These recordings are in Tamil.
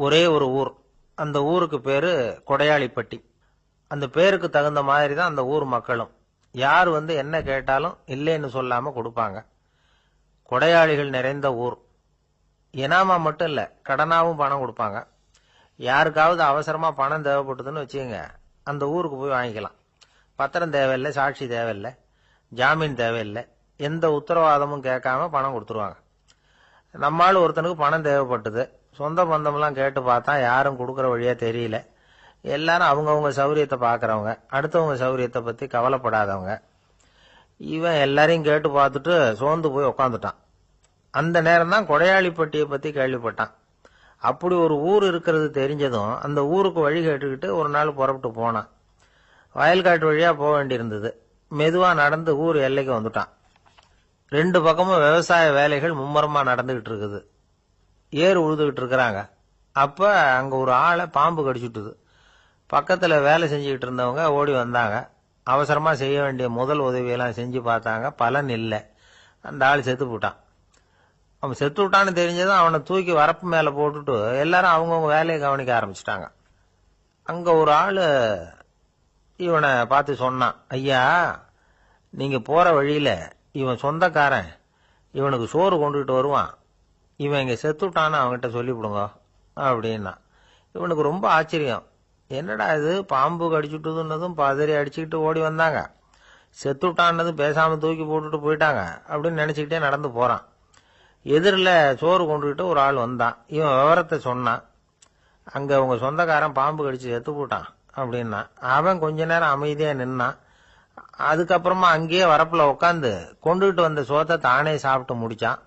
ஒரே ஒரு ஊர். அந்த ஊருக்கு பேரு கொடையாளிப்பட்டி. அந்த பேருக்கு தகுந்த மாதிரி தான் அந்த ஊர் மக்களும். யார் வந்து என்ன கேட்டாலும் இல்லைன்னு சொல்லாம கொடுப்பாங்க. கொடையாளிகள் நிறைந்த ஊர். இனாமா மட்டும் இல்ல, கடனாவும் பணம் கொடுப்பாங்க. யாருக்காவது அவசரமா பணம் தேவைப்பட்டதுன்னு வச்சுக்கோங்க, அந்த ஊருக்கு போய் வாங்கிக்கலாம். பத்திரம் தேவையில்லை, சாட்சி தேவையில்லை, ஜாமீன் தேவையில்லை, எந்த உத்தரவாதமும் கேட்காம பணம் கொடுத்துருவாங்க. நம்மால் ஒருத்தனுக்கு பணம் தேவைப்பட்டது. சொந்த பந்தம்லாம் கேட்டு பார்த்தா யாரும் கொடுக்கற வழியா தெரியல. எல்லாரும் அவங்கவுங்க சௌரியத்தை பாக்குறவங்க, அடுத்தவங்க சௌரியத்தை பத்தி கவலைப்படாதவங்க. இவன் எல்லாரையும் கேட்டு பார்த்துட்டு சோர்ந்து போய் உக்காந்துட்டான். அந்த நேரம் தான் கொடையாளிப்பட்டியை பத்தி கேள்விப்பட்டான். அப்படி ஒரு ஊர் இருக்கிறது தெரிஞ்சதும் அந்த ஊருக்கு வழி கேட்டுக்கிட்டு ஒரு நாள் புறப்பட்டு போனான். வயல்காட்டு வழியா போக வேண்டியிருந்தது. மெதுவா நடந்து ஊர் எல்லைக்கு வந்துட்டான். ரெண்டு பக்கமும் விவசாய வேலைகள் மும்முரமா நடந்துகிட்டு இருக்குது. ஏர் உழுதுகிட்டு இருக்கிறாங்க. அப்ப அங்க ஒரு ஆளை பாம்பு கடிச்சுட்டுது. பக்கத்துல வேலை செஞ்சுக்கிட்டு இருந்தவங்க ஓடி வந்தாங்க. அவசரமா செய்ய வேண்டிய முதல் உதவியெல்லாம் செஞ்சு பார்த்தாங்க. பலன் இல்லை. அந்த ஆள் செத்து போட்டான். அவன் செத்து விட்டான்னு தெரிஞ்சதும் அவனை தூக்கி வரப்பு மேல போட்டுட்டு எல்லாரும் அவங்கவுங்க வேலையை கவனிக்க ஆரம்பிச்சிட்டாங்க. அங்க ஒரு ஆளு இவனை பார்த்து சொன்னான், ஐயா, நீங்க போற வழியில இவன் சொந்தக்காரன் இவனுக்கு சோறு கொண்டுகிட்டு வருவான். இவன் இங்க செத்துட்டான்னு அவன்கிட்ட சொல்லிவிடுங்க அப்படின்னா. இவனுக்கு ரொம்ப ஆச்சரியம். என்னடா இது, பாம்பு கடிச்சுட்டுதுன்னதும் பதறி அடிச்சுக்கிட்டு ஓடி வந்தாங்க, செத்துட்டான்னதும் பேசாம தூக்கி போட்டுட்டு போயிட்டாங்க அப்படின்னு நினைச்சுக்கிட்டே நடந்து போறான். எதிரில் சோறு கொண்டுகிட்டு ஒரு ஆள் வந்தான். இவன் விவரத்தை சொன்னான். அங்க உங்க சொந்தக்காரன் பாம்பு கடிச்சு செத்து போட்டான் அப்படின்னா. அவன் கொஞ்ச நேரம் அமைதியா நின்னான். அதுக்கப்புறமா அங்கேயே வரப்புல உட்காந்து கொண்டுகிட்டு வந்த சோத்தை தானே சாப்பிட்டு முடிச்சான்.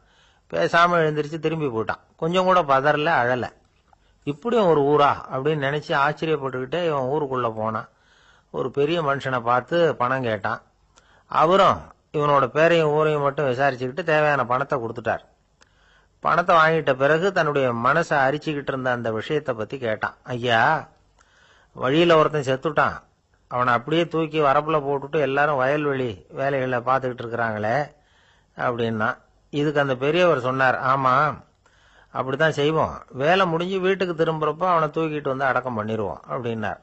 பேசாம எழுந்திரிச்சு திரும்பி போயிட்டான். கொஞ்சம் கூட பதறல, அழல. இப்படியும் ஒரு ஊரா அப்படின்னு நினைச்சு ஆச்சரியப்பட்டுக்கிட்டே இவன் ஊருக்குள்ள போனான். ஒரு பெரிய மனுஷனை பார்த்து பணம் கேட்டான். அவரும் இவனோட பேரையும் ஊரையும் மட்டும் விசாரிச்சுக்கிட்டு தேவையான பணத்தை கொடுத்துட்டார். பணத்தை வாங்கிட்ட பிறகு தன்னுடைய மனசை அரிச்சுக்கிட்டு இருந்த அந்த விஷயத்தை பத்தி கேட்டான். ஐயா, வழியில ஒருத்தன் செத்துட்டான், அவனை அப்படியே தூக்கி வரப்புல போட்டுட்டு எல்லாரும் வயல்வெளி வேலைகளை பார்த்துக்கிட்டு இருக்கிறாங்களே அப்படின்னா. இதுக்கு அந்த பெரியவர் சொன்னார், ஆமா, அப்படித்தான் செய்வோம். வேலை முடிஞ்சு வீட்டுக்கு திரும்புறப்ப அவனை தூக்கிட்டு வந்து அடக்கம் பண்ணிடுவோம் அப்படின்னார்.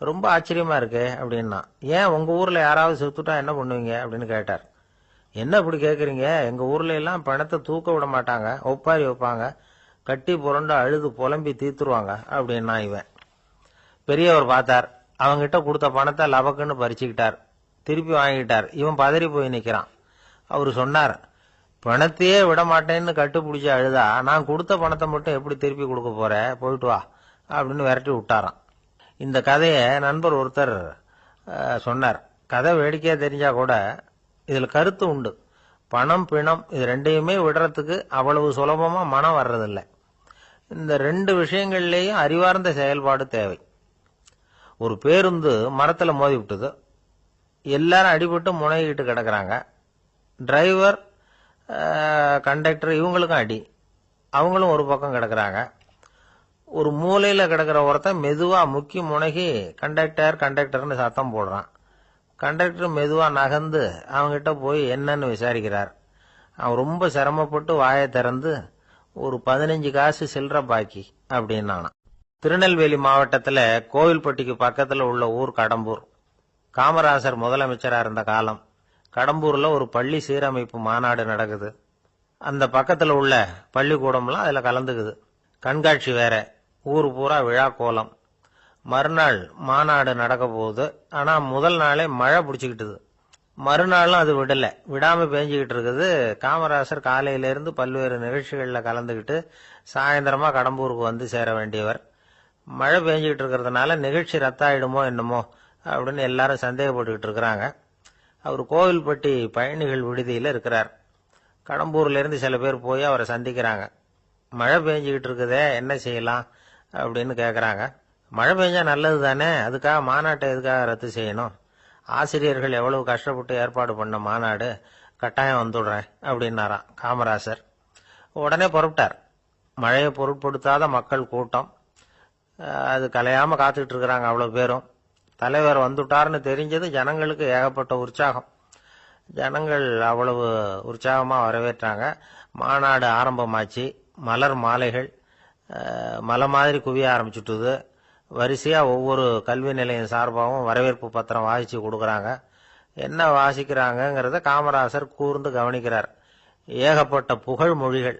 ரொம்ப ஆச்சரியமா இருக்கு அப்படின்னா. ஏன் உங்க ஊர்ல யாராவது செத்துட்டா என்ன பண்ணுவீங்க அப்படின்னு கேட்டார். என்ன இப்படி கேக்குறீங்க, எங்க ஊர்ல எல்லாம் பணத்தை தூக்க விட மாட்டாங்க, ஒப்பாரி வைப்பாங்க, கட்டி புரண்டு அழுது புலம்பி தீத்துருவாங்க அப்படின்னா. இவன் பெரியவர் பார்த்தார். அவங்கிட்ட கொடுத்த பணத்தை லபக்குன்னு பறிச்சுக்கிட்டார். திருப்பி வாங்கிட்டார். இவன் பதறி போய் நிக்கிறான். அவரு சொன்னார், பணத்தையே விட மாட்டேன்னு கட்டுப்பிடிச்சு அழுதா நான் கொடுத்த பணத்தை மட்டும் எப்படி திருப்பி கொடுக்க போற, போயிட்டு வா அப்படின்னு விரட்டி விட்டாராம். இந்த கதையை நண்பர் ஒருத்தர் சொன்னார். கதை வேடிக்கையா தெரிஞ்சா கூட இதுல கருத்து உண்டு. பணம் பிணம் இது ரெண்டையுமே விடுறதுக்கு அவ்வளவு சுலபமா மனம் வர்றதில்லை. இந்த ரெண்டு விஷயங்கள்லயும் அறிவார்ந்த செயல்பாடு தேவை. ஒரு பேருந்து மரத்துல மோதி விட்டது. எல்லாரும் அடிபட்டு முனைகிட்டு கிடக்குறாங்க. டிரைவர், கண்டக்டர் இவங்களுக்கும் அடி. அவங்களும் ஒரு பக்கம் கிடக்குறாங்க. ஒரு மூலையில கிடக்கிற ஒருத்தன் மெதுவா முக்கி முனகி கண்டக்டர் கண்டக்டர்னு சத்தம் போடுறான். கண்டக்டர் மெதுவா நகர்ந்து அவங்கிட்ட போய் என்னன்னு விசாரிக்கிறார். அவன் ரொம்ப சிரமப்பட்டு வாயை திறந்து ஒரு 15 காசு சில்லற பாக்கி அப்படின்னானான். திருநெல்வேலி மாவட்டத்துல கோவில்பட்டிக்கு பக்கத்துல உள்ள ஊர் கடம்பூர். காமராசர் முதலமைச்சரா இருந்த காலம். கடம்பூர்ல ஒரு பள்ளி சீரமைப்பு மாநாடு நடக்குது. அந்த பக்கத்துல உள்ள பள்ளிக்கூடம்லாம் அதுல கலந்துக்குது. கண்காட்சி வேற. ஊர் பூரா விழா கோலம். மறுநாள் மாநாடு நடக்க போகுது. ஆனா முதல் நாளே மழை பிடிச்சுக்கிட்டுது. மறுநாளும் அது விடாம பேஞ்சுக்கிட்டு இருக்குது. காமராசர் காலையில இருந்து பல்வேறு நிகழ்ச்சிகள்ல கலந்துகிட்டு சாயந்தரமா கடம்பூருக்கு வந்து சேர வேண்டியவர். மழை பெஞ்சுக்கிட்டு இருக்கிறதுனால நிகழ்ச்சி ரத்தாயிடுமோ என்னமோ அப்படின்னு எல்லாரும் சந்தேகப்பட்டுக்கிட்டு இருக்கிறாங்க. அவர் கோவில்பட்டி பயணிகள் விடுதியில இருக்கிறார். கடம்பூர்ல இருந்து சில பேர் போய் அவரை சந்திக்கிறாங்க. மழை பெஞ்சுக்கிட்டு இருக்குதே, என்ன செய்யலாம் அப்படின்னு கேக்குறாங்க. மழை பெஞ்சா நல்லது தானே, அதுக்காக மாநாட்டை எதுக்காக ரத்து செய்யணும்? ஆசிரியர்கள் எவ்வளவு கஷ்டப்பட்டு ஏற்பாடு பண்ண மாநாடு, கட்டாயம் வந்துடுறேன் அப்படின்னாராம் காமராசர். உடனே புறப்பட்டார். மழையை பொருட்படுத்தாத மக்கள் கூட்டம். அது கலையாம காத்துக்கிட்டு இருக்கிறாங்க அவ்வளவு பேரும். தலைவர் வந்துட்டார்னு தெரிஞ்சது ஜனங்களுக்கு ஏகப்பட்ட உற்சாகம். ஜனங்கள் அவ்வளவு உற்சாகமா வரவேற்றாங்க. மாநாடு ஆரம்பமாச்சு. மலர் மாலைகள், மலை மாதிரி குவிய ஆரம்பிச்சுட்டுது. வரிசையா ஒவ்வொரு கல்வி நிலையம் சார்பாகவும் வரவேற்பு பத்திரம் வாசிச்சு கொடுக்கறாங்க. என்ன வாசிக்கிறாங்கிறத காமராசர் கூர்ந்து கவனிக்கிறார். ஏகப்பட்ட புகழ் மொழிகள்,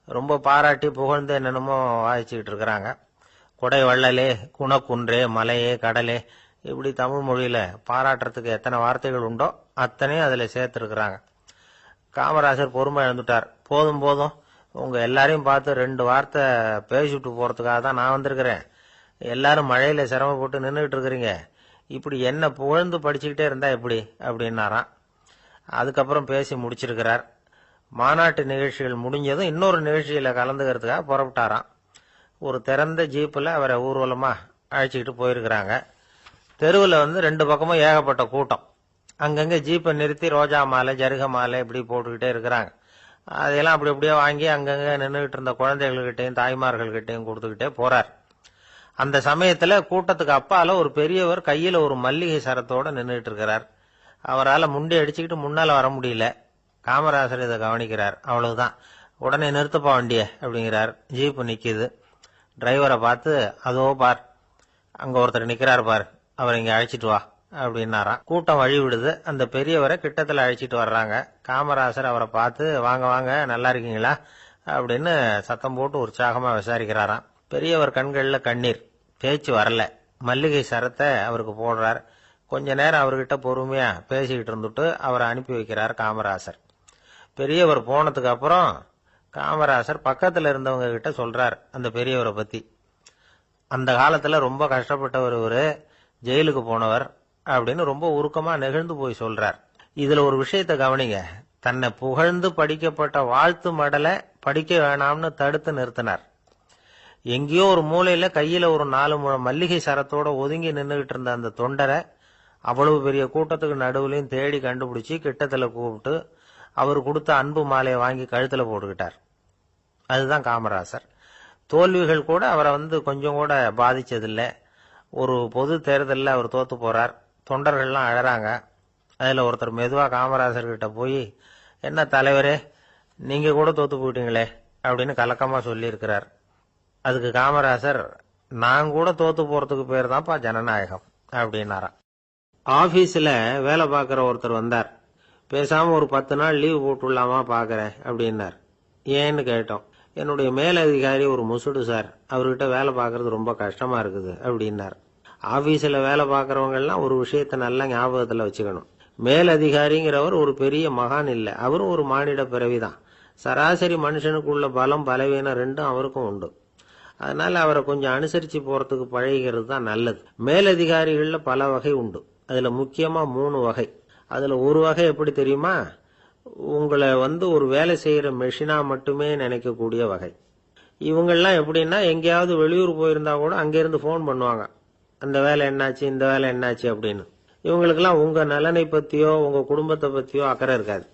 ரொம்ப பாராட்டி புகழ்ந்து என்னென்னமோ வாசிச்சுக்கிட்டு இருக்கிறாங்க. கொடை வள்ளலே, குணக்குன்றே, மலையே, கடலே, இப்படி தமிழ் மொழியில பாராட்டுறதுக்கு எத்தனை வார்த்தைகள் உண்டோ அத்தனையும் அதுல சேர்த்துருக்கிறாங்க. காமராசர் பொறுமை இழந்துட்டார். போதும் போதும், உங்க எல்லாரையும் பார்த்து 2 வார்த்தை பேசிவிட்டு போறதுக்காக தான் நான் வந்திருக்கிறேன். எல்லாரும் மழையில சிரமப்பட்டு நின்றுட்டு இருக்கிறீங்க, இப்படி என்ன புகழ்ந்து படிச்சுக்கிட்டே இருந்தா எப்படி அப்படின்னாராம். அதுக்கப்புறம் பேசி முடிச்சிருக்கிறார். மாநாட்டு நிகழ்ச்சிகள் முடிஞ்சதும் இன்னொரு நிகழ்ச்சியில கலந்துக்கிறதுக்காக புறப்பட்டாராம். ஒரு திறந்த ஜீப்ல அவரை ஊர்வலமா அழைச்சிக்கிட்டு போயிருக்கிறாங்க. தெருவில் 2 பக்கமும் ஏகப்பட்ட கூட்டம். அங்கங்க ஜீப்பை நிறுத்தி ரோஜா மாலை, ஜருக மாலை இப்படி போட்டுக்கிட்டே இருக்கிறாங்க. அதையெல்லாம் அப்படி அப்படியே வாங்கி அங்கங்க நின்றுகிட்டு இருந்த குழந்தைகள்கிட்டையும் தாய்மார்கள்கிட்டையும் கொடுத்துக்கிட்டே போறார். அந்த சமயத்துல கூட்டத்துக்கு அப்பால ஒரு பெரியவர் கையில ஒரு மல்லிகை சரத்தோட நின்றுட்டு இருக்கிறார். அவரால் முண்டி அடிச்சுக்கிட்டு முன்னால வர முடியல. காமராசர் இதை கவனிக்கிறார். அவ்வளவுதான், உடனே நிறுத்தப்பா வண்டிய அப்படிங்கிறார். ஜீப்பு நிக்குது. டிரைவரை பார்த்து, அதோ பார், அங்க ஒருத்தர் நிக்கிறார் பார், அவரை இங்க அழைச்சிட்டு வா அப்படின்னாராம். கூட்டம் வழி விடுது. அந்த பெரியவரை கிட்டத்துல அழைச்சிட்டு வர்றாங்க. காமராசர் அவரை பார்த்து, வாங்க வாங்க, நல்லா இருக்கீங்களா அப்படின்னு சத்தம் போட்டு உற்சாகமா விசாரிக்கிறாராம். பெரியவர் கண்கள்ல கண்ணீர், பேச்சு வரல. மல்லிகை சரத்தை அவருக்கு போடுறார். கொஞ்ச நேரம் அவர்கிட்ட பொறுமையா பேசிக்கிட்டு இருந்துட்டு அவரை அனுப்பி வைக்கிறார் காமராசர். பெரியவர் போனதுக்கு அப்புறம் காமராசர் பக்கத்துல இருந்தவங்க கிட்ட சொல்றார் அந்த பெரியவரை பத்தி. அந்த காலத்துல ரொம்ப கஷ்டப்பட்டவர் இவரு, ஜெயிலுக்கு போனவர் அப்படின்னு ரொம்ப உருக்கமா நெகிழ்ந்து போய் சொல்றார். இதுல ஒரு விஷயத்த கவனிங்க. தன்னை புகழ்ந்து படிக்கப்பட்ட வாழ்த்து மடலை படிக்க வேணாம்னு தடுத்து நிறுத்தினார். எங்கேயோ ஒரு மூலையில கையில ஒரு 4 முழம் மல்லிகை சரத்தோட ஒதுங்கி நின்றுகிட்டு இருந்த அந்த தொண்டரை அவ்வளவு பெரிய கூட்டத்துக்கு நடுவுலையும் தேடி கண்டுபிடிச்சு கிட்டத்துல கூப்பிட்டு அவர் கொடுத்த அன்பு மாலையை வாங்கி கழுத்துல போட்டுக்கிட்டார். அதுதான் காமராசர். தோல்விகள் கூட அவரை கொஞ்சம் கூட பாதிச்சதில்லை. ஒரு பொது தேர்தலில் அவர் தோத்து போறார். தொண்டர்கள்லாம் அழறாங்க. அதுல ஒருத்தர் மெதுவா காமராசர் கிட்ட போய், என்ன தலைவரே, நீங்க கூட தோத்து போயிட்டீங்களே அப்படின்னு கலக்கமா சொல்லி இருக்கிறார். அதுக்கு காமராசர், நான் கூட தோத்து போறதுக்கு பேர் தான்ப்பா ஜனநாயகம் அப்படின்னாராம். ஆபீஸ்ல வேலை பார்க்கிற ஒருத்தர் வந்தார். பேசாம ஒரு 10 நாள் லீவ் போட்டுடலாமா பாக்குறேன் அப்படின்னார். ஏன்னு கேட்டோம். என்னுடைய மேலதிகாரி ஒரு முசுடு சார், அவர்கிட்ட வேலை பார்க்கறது ரொம்ப கஷ்டமா இருக்குது அப்படின்னார். ஆபீஸ்ல வேலை பார்க்கறவங்க எல்லாம் ஒரு விஷயத்த நல்லா ஞாபகத்துல வச்சுக்கணும். மேலதிகாரிங்கிறவர் ஒரு பெரிய மகான் இல்ல, அவரும் ஒரு மானிட பிறவிதான். சராசரி மனுஷனுக்குள்ள பலம் பலவீனம் 2ம் அவருக்கும் உண்டு. அதனால அவரை கொஞ்சம் அனுசரிச்சு போறதுக்கு பழகிறது தான் நல்லது. மேலதிகாரிகள்ல பல வகை உண்டு. அதுல முக்கியமா 3 வகை. அதுல ஒரு வகை எப்படி தெரியுமா? உங்களை ஒரு வேலை செய்யற மெஷினா மட்டுமே நினைக்கக்கூடிய வகை. இவங்கெல்லாம் எப்படின்னா, எங்கேயாவது வெளியூர் போயிருந்தா கூட அங்கிருந்து போன் பண்ணுவாங்க, அந்த வேலை என்னாச்சு, இந்த வேலை என்னாச்சு அப்படின்னு. இவங்களுக்கெல்லாம் உங்க நலனை பத்தியோ உங்க குடும்பத்தை பத்தியோ அக்கறை இருக்காது.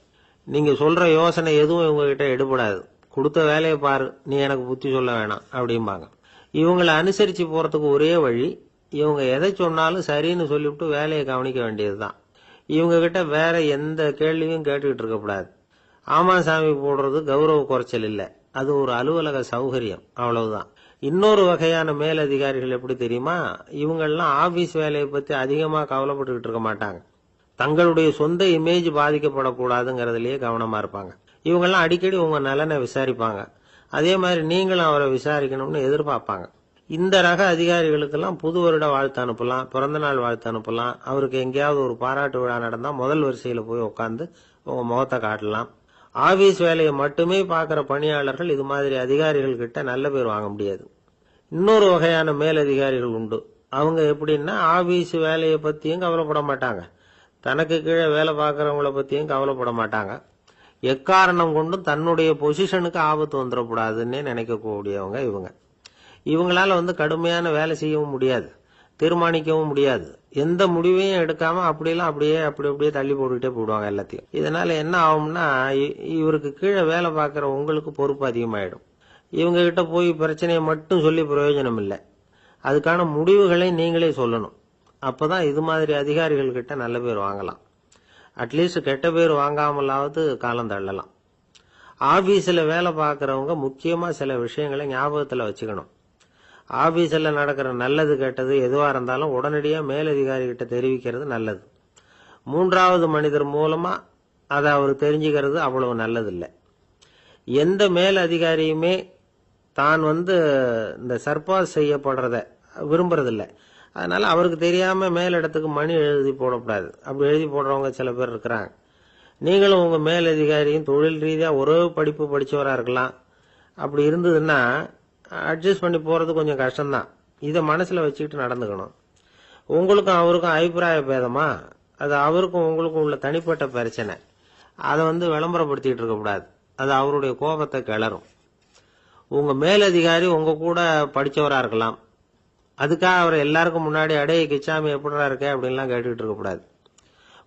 நீங்க சொல்ற யோசனை எதுவும் இவங்க கிட்ட எடுபடாது. கொடுத்த வேலையை பாரு, நீ எனக்கு புத்தி சொல்ல வேணாம் அப்படிம்பாங்க. இவங்களை அனுசரிச்சு போறதுக்கு ஒரே வழி, இவங்க எதை சொன்னாலும் சரின்னு சொல்லிவிட்டு வேலையை கவனிக்க வேண்டியதுதான். இவங்க கிட்ட வேற எந்த கேள்வியும் கேட்டுக்கிட்டு இருக்கக்கூடாது. ஆமா சாமி போடுறது கௌரவ குறைச்சல் இல்ல, அது ஒரு அலுவலக சௌகரியம், அவ்வளவுதான். இன்னொரு வகையான மேலதிகாரிகள் எப்படி தெரியுமா? இவங்கெல்லாம் ஆபீஸ் வேலையை பத்தி அதிகமா கவலைப்பட்டுக்கிட்டு இருக்க மாட்டாங்க. தங்களுடைய சொந்த இமேஜ் பாதிக்கப்படக்கூடாதுங்கிறதுலயே கவனமா இருப்பாங்க. இவங்கெல்லாம் அடிக்கடி உங்க நலனை விசாரிப்பாங்க. அதே மாதிரி நீங்களும் அவரை விசாரிக்கணும்னு எதிர்பார்ப்பாங்க. இந்த ரக அதிகாரிகளுக்கெல்லாம் புது வருட வாழ்த்து அனுப்பலாம், பிறந்த நாள் வாழ்த்து அனுப்பலாம். அவருக்கு எங்கேயாவது ஒரு பாராட்டு விழா நடந்தா முதல் வரிசையில போய் உட்காந்து உங்க முகத்தை காட்டலாம். ஆபீஸ் வேலையை மட்டுமே பார்க்கிற பணியாளர்கள் இது மாதிரி அதிகாரிகள் கிட்ட நல்ல பேர் வாங்க முடியாது. இன்னொரு வகையான மேலதிகாரிகள் உண்டு. அவங்க எப்படின்னா, ஆபீஸ் வேலையை பத்தியும் கவலைப்பட மாட்டாங்க, தனக்கு கீழே வேலை பார்க்கறவங்கள பத்தியும் கவலைப்பட மாட்டாங்க. எக்காரணம் கொண்டும் தன்னுடைய பொசிஷனுக்கு ஆபத்து வந்துடக்கூடாதுன்னு நினைக்கக்கூடியவங்க இவங்க. இவங்களால கடுமையான வேலை செய்யவும் முடியாது, தீர்மானிக்கவும் முடியாது. எந்த முடிவையும் எடுக்காம அப்படியே தள்ளி போட்டுக்கிட்டே போடுவாங்க எல்லாத்தையும். இதனால என்ன ஆகும்னா, இவருக்கு கீழே வேலை பார்க்கிற உங்களுக்கு பொறுப்பு அதிகமாயிடும். இவங்க கிட்ட போய் பிரச்சனையை மட்டும் சொல்லி பிரயோஜனம் இல்லை, அதுக்கான முடிவுகளை நீங்களே சொல்லணும். அப்பதான் இது மாதிரி அதிகாரிகள் கிட்ட நல்ல பேர் வாங்கலாம். அட்லீஸ்ட் கெட்ட பேர் வாங்காமலாவது காலம் தள்ளலாம். ஆபீஸ்ல வேலை பார்க்கறவங்க முக்கியமா சில விஷயங்களை ஞாபகத்துல வச்சுக்கணும். ஆபீஸ்ல நடக்கிற நல்லது கெட்டது எதுவா இருந்தாலும் உடனடியா மேலதிகாரி கிட்ட தெரிவிக்கிறது நல்லது. மூன்றாவது மனிதர் மூலமா அதை அவர் தெரிஞ்சுக்கிறது அவ்வளவு நல்லது இல்லை. எந்த மேல் அதிகாரியுமே தான் இந்த சர்பாஸ் செய்யப்படுறத விரும்புறதில்லை. அதனால அவருக்கு தெரியாம மேலிடத்துக்கு மணி எழுதி போடக்கூடாது. அப்படி எழுதி போடுறவங்க சில பேர் இருக்கிறாங்க. நீங்களும் உங்க மேலதிகாரியும் தொழில் ரீதியா ஒரே படிப்பு படிச்சவரா இருக்கலாம். அப்படி இருந்ததுன்னா அட்ஜஸ்ட் பண்ணி போறது கொஞ்சம் கஷ்டம்தான். இதை மனசுல வச்சுக்கிட்டு நடந்துக்கணும். உங்களுக்கும் அவருக்கும் அபிப்பிராய பேதமா, அது அவருக்கும் உங்களுக்கும் உள்ள தனிப்பட்ட பிரச்சனை. அதை விளம்பரப்படுத்திட்டு இருக்க கூடாது. அது அவருடைய கோபத்தை கிளறும். உங்க மேலதிகாரி உங்க கூட படிச்சவரா இருக்கலாம். அதுக்காக அவர் எல்லாருக்கும் முன்னாடி அடைய கிச்சாமி எப்படிடா இருக்க அப்படின்லாம் கேட்டுக்கிட்டு இருக்க கூடாது.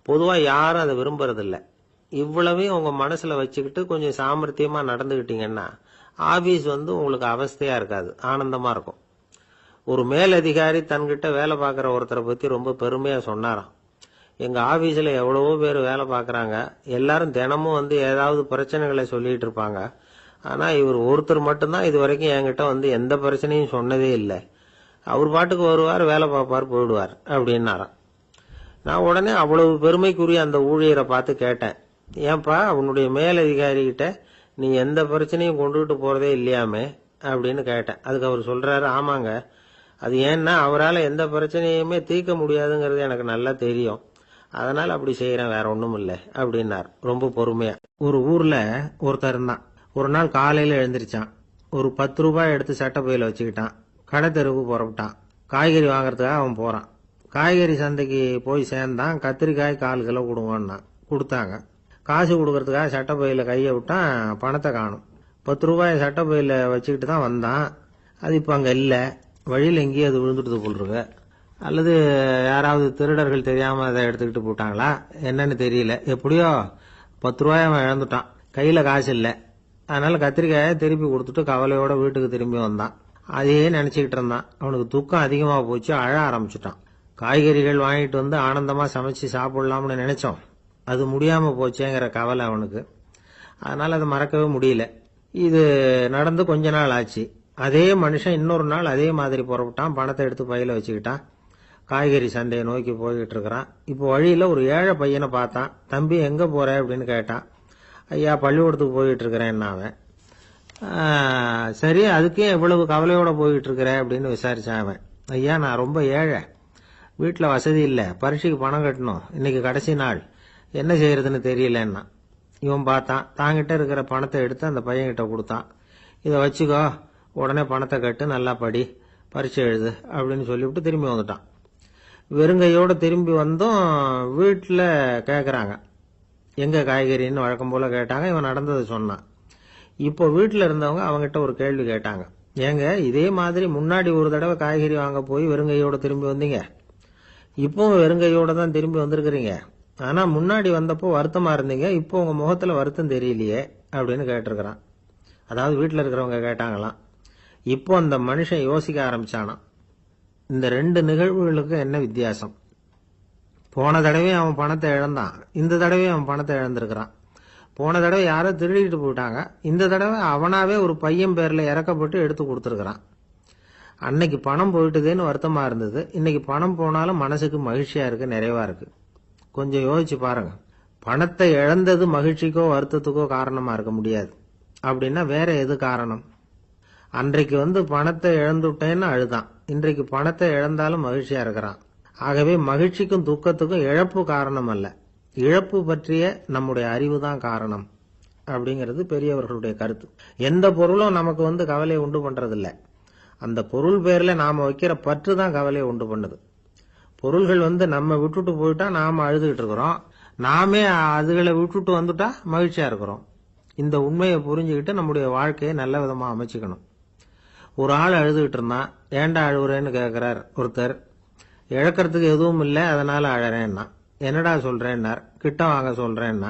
பொதுவா யாரும் அதை விரும்புறதில்லை. இவ்வளவையும் உங்க மனசுல வச்சுக்கிட்டு கொஞ்சம் சாமர்த்தியமா நடந்துகிட்டீங்கன்னா ஆபீஸ் உங்களுக்கு அவஸ்தையா இருக்காது, ஆனந்தமா இருக்கும். ஒரு மேலதிகாரி தன்கிட்ட வேலை பார்க்கிற ஒருத்தரை பத்தி ரொம்ப பெருமையா சொன்னாராம். எங்க ஆபீஸ்ல எவ்வளவோ பேர் வேலை பார்க்கறாங்க. எல்லாரும் தினமும் ஏதாவது பிரச்சனைகளை சொல்லிட்டு இருப்பாங்க. ஆனா இவர் ஒருத்தர் மட்டும்தான் இது வரைக்கும் என்கிட்ட எந்த பிரச்சனையும் சொன்னதே இல்லை. அவர் பாட்டுக்கு வருவார், வேலை பார்ப்பார், போயிடுவார் அப்படின்னாராம். நான் உடனே அவ்வளவு பெருமைக்குரிய அந்த ஊழியரை பார்த்து கேட்டேன், ஏன்பா உன்னுடைய மேலதிகாரி கிட்ட நீ எந்த பிரச்சனையும் கொண்டுகிட்டு போறதே இல்லையாமே அப்படின்னு கேட்டேன். அதுக்கு அவர் சொல்றாரு, ஆமாங்க, அது ஏன்னா அவரால் எந்த பிரச்சனையுமே தீர்க்க முடியாதுங்கிறது எனக்கு நல்லா தெரியும். அதனால அப்படி செய்யறேன், வேற ஒண்ணும் இல்லை அப்படின்னார் ரொம்ப பொறுமையா. ஒரு ஊர்ல ஒருத்தர் இருந்தான். ஒரு நாள் காலையில எழுந்திருச்சான். ஒரு 10 ரூபாய் எடுத்து சட்டை பையில வச்சுக்கிட்டான். கடை தெருவுக்கு புறப்பட்டான். காய்கறி வாங்கறதுக்காக அவன் போறான். காய்கறி சந்தைக்கு போய் சேர்ந்தான். கத்திரிக்காய் 1/4 கிலோ கொடுங்கன்னா கொடுத்தாங்க. காசு கொடுக்கறதுக்காக சட்டை பையில கையை விட்டான். பணத்தை காணும். 10 ரூபாய் சட்டை பையில வச்சுக்கிட்டு தான் வந்தான். அது இப்ப அங்க இல்ல. வழியில் எங்கேயும் அது விழுந்துட்டு போல்ருக்கு. அல்லது யாராவது திருடர்கள் தெரியாம அதை எடுத்துக்கிட்டு போட்டாங்களா என்னன்னு தெரியல. எப்படியோ 10 ரூபாய் அவன் இழந்துட்டான். கையில காசு இல்ல. அதனால கத்திரிக்காயை திருப்பி கொடுத்துட்டு கவலையோட வீட்டுக்கு திரும்பி வந்தான். அதையே நினைச்சுக்கிட்டு இருந்தான். அவனுக்கு துக்கம் அதிகமா போச்சு. அழ ஆரம்பிச்சுட்டான். காய்கறிகள் வாங்கிட்டு ஆனந்தமா சமைச்சு சாப்பிடலாம்னு நினைச்சோம். அது முடியாம போச்சேங்கிற கவலை அவனுக்கு. அதனால அதை மறக்கவே முடியல. இது நடந்து கொஞ்ச நாள் ஆச்சு. அதே மனுஷன் இன்னொரு நாள் அதே மாதிரி புறப்பட்டான். பணத்தை எடுத்து பையில வச்சுக்கிட்டான். காய்கறி சண்டையை நோக்கி போய்கிட்டு இருக்கிறான். இப்போ வழியில ஒரு ஏழை பையனை பார்த்தான். தம்பி எங்க போற அப்படின்னு கேட்டான். ஐயா பள்ளிக்கூடத்துக்கு போயிட்டு இருக்கிறேன் அவன். சரி, அதுக்கே எவ்வளவு கவலையோட போயிட்டு இருக்கிற அப்படின்னு விசாரிச்சான் அவன். ஐயா நான் ரொம்ப ஏழை, வீட்டுல வசதி இல்ல, பரீட்சைக்கு பணம் கட்டணும், இன்னைக்கு கடைசி நாள், என்ன செய்யறதுன்னு தெரியலன்னா. இவன் பார்த்தான். தாங்கிட்ட இருக்கிற பணத்தை எடுத்து அந்த பையன்கிட்ட கொடுத்தான். இதை வச்சுக்கோ, உடனே பணத்தை கட்டு, நல்லா படி, பரீட்சை எழுது அப்படின்னு சொல்லிவிட்டு திரும்பி வந்துட்டான். வெறுங்கையோட திரும்பி வந்தும் வீட்டுல கேக்குறாங்க எங்க காய்கறின்னு வழக்கம் போல கேட்டாங்க. இவன் நடந்ததை சொன்னான். இப்போ வீட்டுல இருந்தவங்க அவங்கிட்ட ஒரு கேள்வி கேட்டாங்க. ஏங்க இதே மாதிரி முன்னாடி ஒரு தடவை காய்கறி வாங்க போய் வெறுங்கையோட திரும்பி வந்தீங்க, இப்பவும் வெறுங்கையோட தான் திரும்பி வந்திருக்கிறீங்க. ஆனா முன்னாடி வந்தப்போ வருத்தமா இருந்தீங்க, இப்போ உங்க முகத்துல வருத்தம் தெரியலையே அப்படின்னு கேட்டிருக்கிறான். அதாவது வீட்டுல இருக்கிறவங்க கேட்டாங்களாம். இப்போ அந்த மனுஷன் யோசிக்க ஆரம்பிச்சானாம். இந்த 2 நிகழ்வுகளுக்கு என்ன வித்தியாசம்? போன தடவை அவன் பணத்தை இழந்தான், இந்த தடவை அவன் பணத்தை இழந்திருக்கிறான். போன தடவை யாரோ திருடிட்டு போயிட்டாங்க, இந்த தடவை அவனாவே ஒரு பையன் பேர்ல இறக்கப்பட்டு எடுத்து கொடுத்துருக்கிறான். அன்னைக்கு பணம் போயிட்டுதேன்னு வருத்தமா இருந்தது, இன்னைக்கு பணம் போனாலும் மனசுக்கு மகிழ்ச்சியா இருக்கு, நிறைவா இருக்கு. கொஞ்சம் யோசிச்சு பாருங்க. பணத்தை இழந்தது மகிழ்ச்சிக்கோ வருத்தத்துக்கோ காரணமா இருக்க முடியாது. அப்படின்னா வேற எது காரணம்? அன்றைக்கு பணத்தை இழந்துட்டேன்னு அழுதான், இன்றைக்கு பணத்தை இழந்தாலும் மகிழ்ச்சியா இருக்கிறான். ஆகவே மகிழ்ச்சிக்கும் துக்கத்துக்கும் இழப்பு காரணம் அல்ல, இழப்பு பற்றிய நம்முடைய அறிவு தான் காரணம் அப்படிங்கிறது பெரியவர்களுடைய கருத்து. எந்த பொருளும் நமக்கு கவலையை உண்டு பண்றதில்ல, அந்த பொருள் பேர்ல நாம வைக்கிற பற்று தான் கவலையை உண்டு பண்ணுது. பொருள்கள் நம்ம விட்டுட்டு போயிட்டா நாம அழுதுகிட்டு இருக்கிறோம், நாமே அதுகளை விட்டுட்டு வந்துட்டா மகிழ்ச்சியா இருக்கிறோம். இந்த உண்மையை புரிஞ்சுக்கிட்டு நம்முடைய வாழ்க்கையை நல்ல விதமா அமைச்சுக்கணும். ஒரு ஆள் அழுதுகிட்டு இருந்தான். ஏண்டா அழுகுறேன்னு கேட்கிறார் ஒருத்தர். இழக்கிறதுக்கு எதுவும் இல்லை, அதனால அழறேன்னா. என்னடா சொல்றேன்னார். கிட்ட வாங்க சொல்றேன்னா.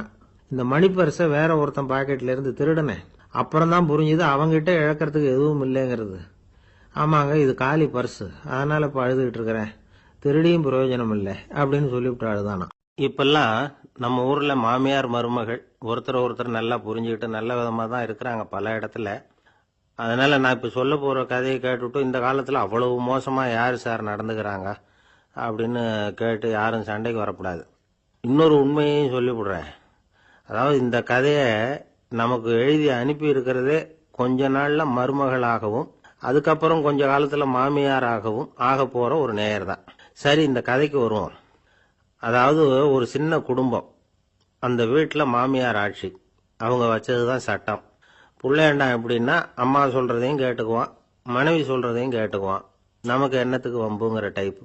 இந்த மணி பர்ஸை வேற ஒருத்தன் பாக்கெட்ல இருந்து திருடுனேன், அப்புறம் தான் புரிஞ்சுது அவங்கிட்ட இழக்கிறதுக்கு எதுவும் இல்லைங்கிறது. ஆமாங்க, இது காலி பர்ஸ், அதனால இப்ப அழுதுகிட்டு இருக்கிறேன், திருடியும் பிரயோஜனம் இல்லை அப்படின்னு சொல்லிவிட்டு அழுதானா. இப்பெல்லாம் நம்ம ஊர்ல மாமியார் மருமகள் ஒருத்தர் நல்லா புரிஞ்சுக்கிட்டு நல்ல விதமா தான் இருக்கிறாங்க பல இடத்துல. அதனால நான் இப்ப சொல்ல போற கதையை கேட்டுவிட்டு இந்த காலத்துல அவ்வளவு மோசமா யாரு சார் நடந்துக்கிறாங்க அப்படின்னு கேட்டு யாரும் சண்டைக்கு வரக்கூடாது. இன்னொரு உண்மையையும் சொல்லிவிடுறேன். அதாவது இந்த கதையை நமக்கு எழுதி அனுப்பி இருக்கிறதே கொஞ்ச நாள்ல மருமகளாகவும் அதுக்கப்புறம் கொஞ்ச காலத்துல மாமியாராகவும் ஆக போற ஒரு நேயர் தான். சரி, இந்த கதைக்கு வருவோம். அதாவது ஒரு சின்ன குடும்பம், அந்த வீட்டுல மாமியார் ஆட்சி, அவங்க வச்சதுதான் சட்டம். புள்ளையண்டான் எப்படின்னா அம்மா சொல்றதையும் கேட்டுக்குவான், மனைவி சொல்றதையும் கேட்டுக்குவான், நமக்கு என்னத்துக்கு வம்புங்கிற டைப்.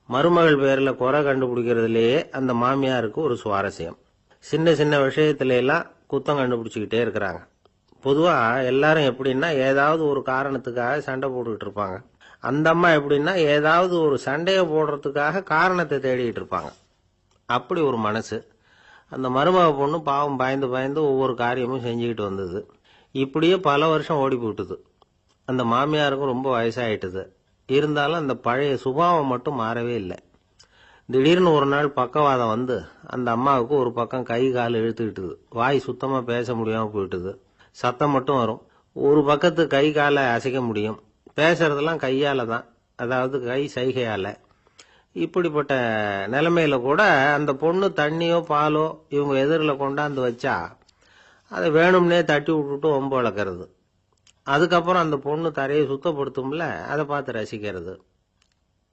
மருமகள் பேர்ல குறை கண்டுபிடிக்கிறதுலயே அந்த மாமியாருக்கு ஒரு சுவாரஸ்யம். சின்ன சின்ன விஷயத்துல எல்லாம் குத்தம் கண்டுபிடிச்சுக்கிட்டே இருக்கிறாங்க. பொதுவா எல்லாரும் எப்படின்னா ஏதாவது ஒரு காரணத்துக்காக சண்டை போட்டுக்கிட்டு இருப்பாங்க. அந்த அம்மா எப்படின்னா ஏதாவது ஒரு சண்டையை போடுறதுக்காக காரணத்தை தேடிட்டு இருப்பாங்க. அப்படி ஒரு மனசு. அந்த மருமக பொண்ணு பாவம் பயந்து பயந்து ஒவ்வொரு காரியமும் செஞ்சுக்கிட்டு வந்தது. இப்படியே பல வருஷம் ஓடி போட்டுது. அந்த மாமியாருக்கும் ரொம்ப வயசாயிட்டுது. இருந்தாலும் அந்த பழைய சுபாவம் மட்டும் மாறவே இல்லை. திடீர்னு ஒரு நாள் பக்கவாதம் வந்து அந்த அம்மாவுக்கு ஒரு பக்கம் கை கால் இழுத்துக்கிட்டுது. வாய் சுத்தமா பேச முடியாம போயிட்டுது. சத்தம் மட்டும் வரும். ஒரு பக்கத்து கை காலை அசைக்க முடியும். பேசுறதெல்லாம் கையால தான், அதாவது கை சைகையால. இப்படிப்பட்ட நிலைமையில கூட அந்த பொண்ணு தண்ணியோ பாலோ இவங்க எதிரில் கொண்டாந்து வச்சா அதை வேணும்னே தட்டி விட்டுட்டு ஒம்பு வளர்க்கறது. அதுக்கப்புறம் அந்த பொண்ணு தரையை சுத்தப்படுத்தும்ல, அதை பார்த்து ரசிக்கிறது.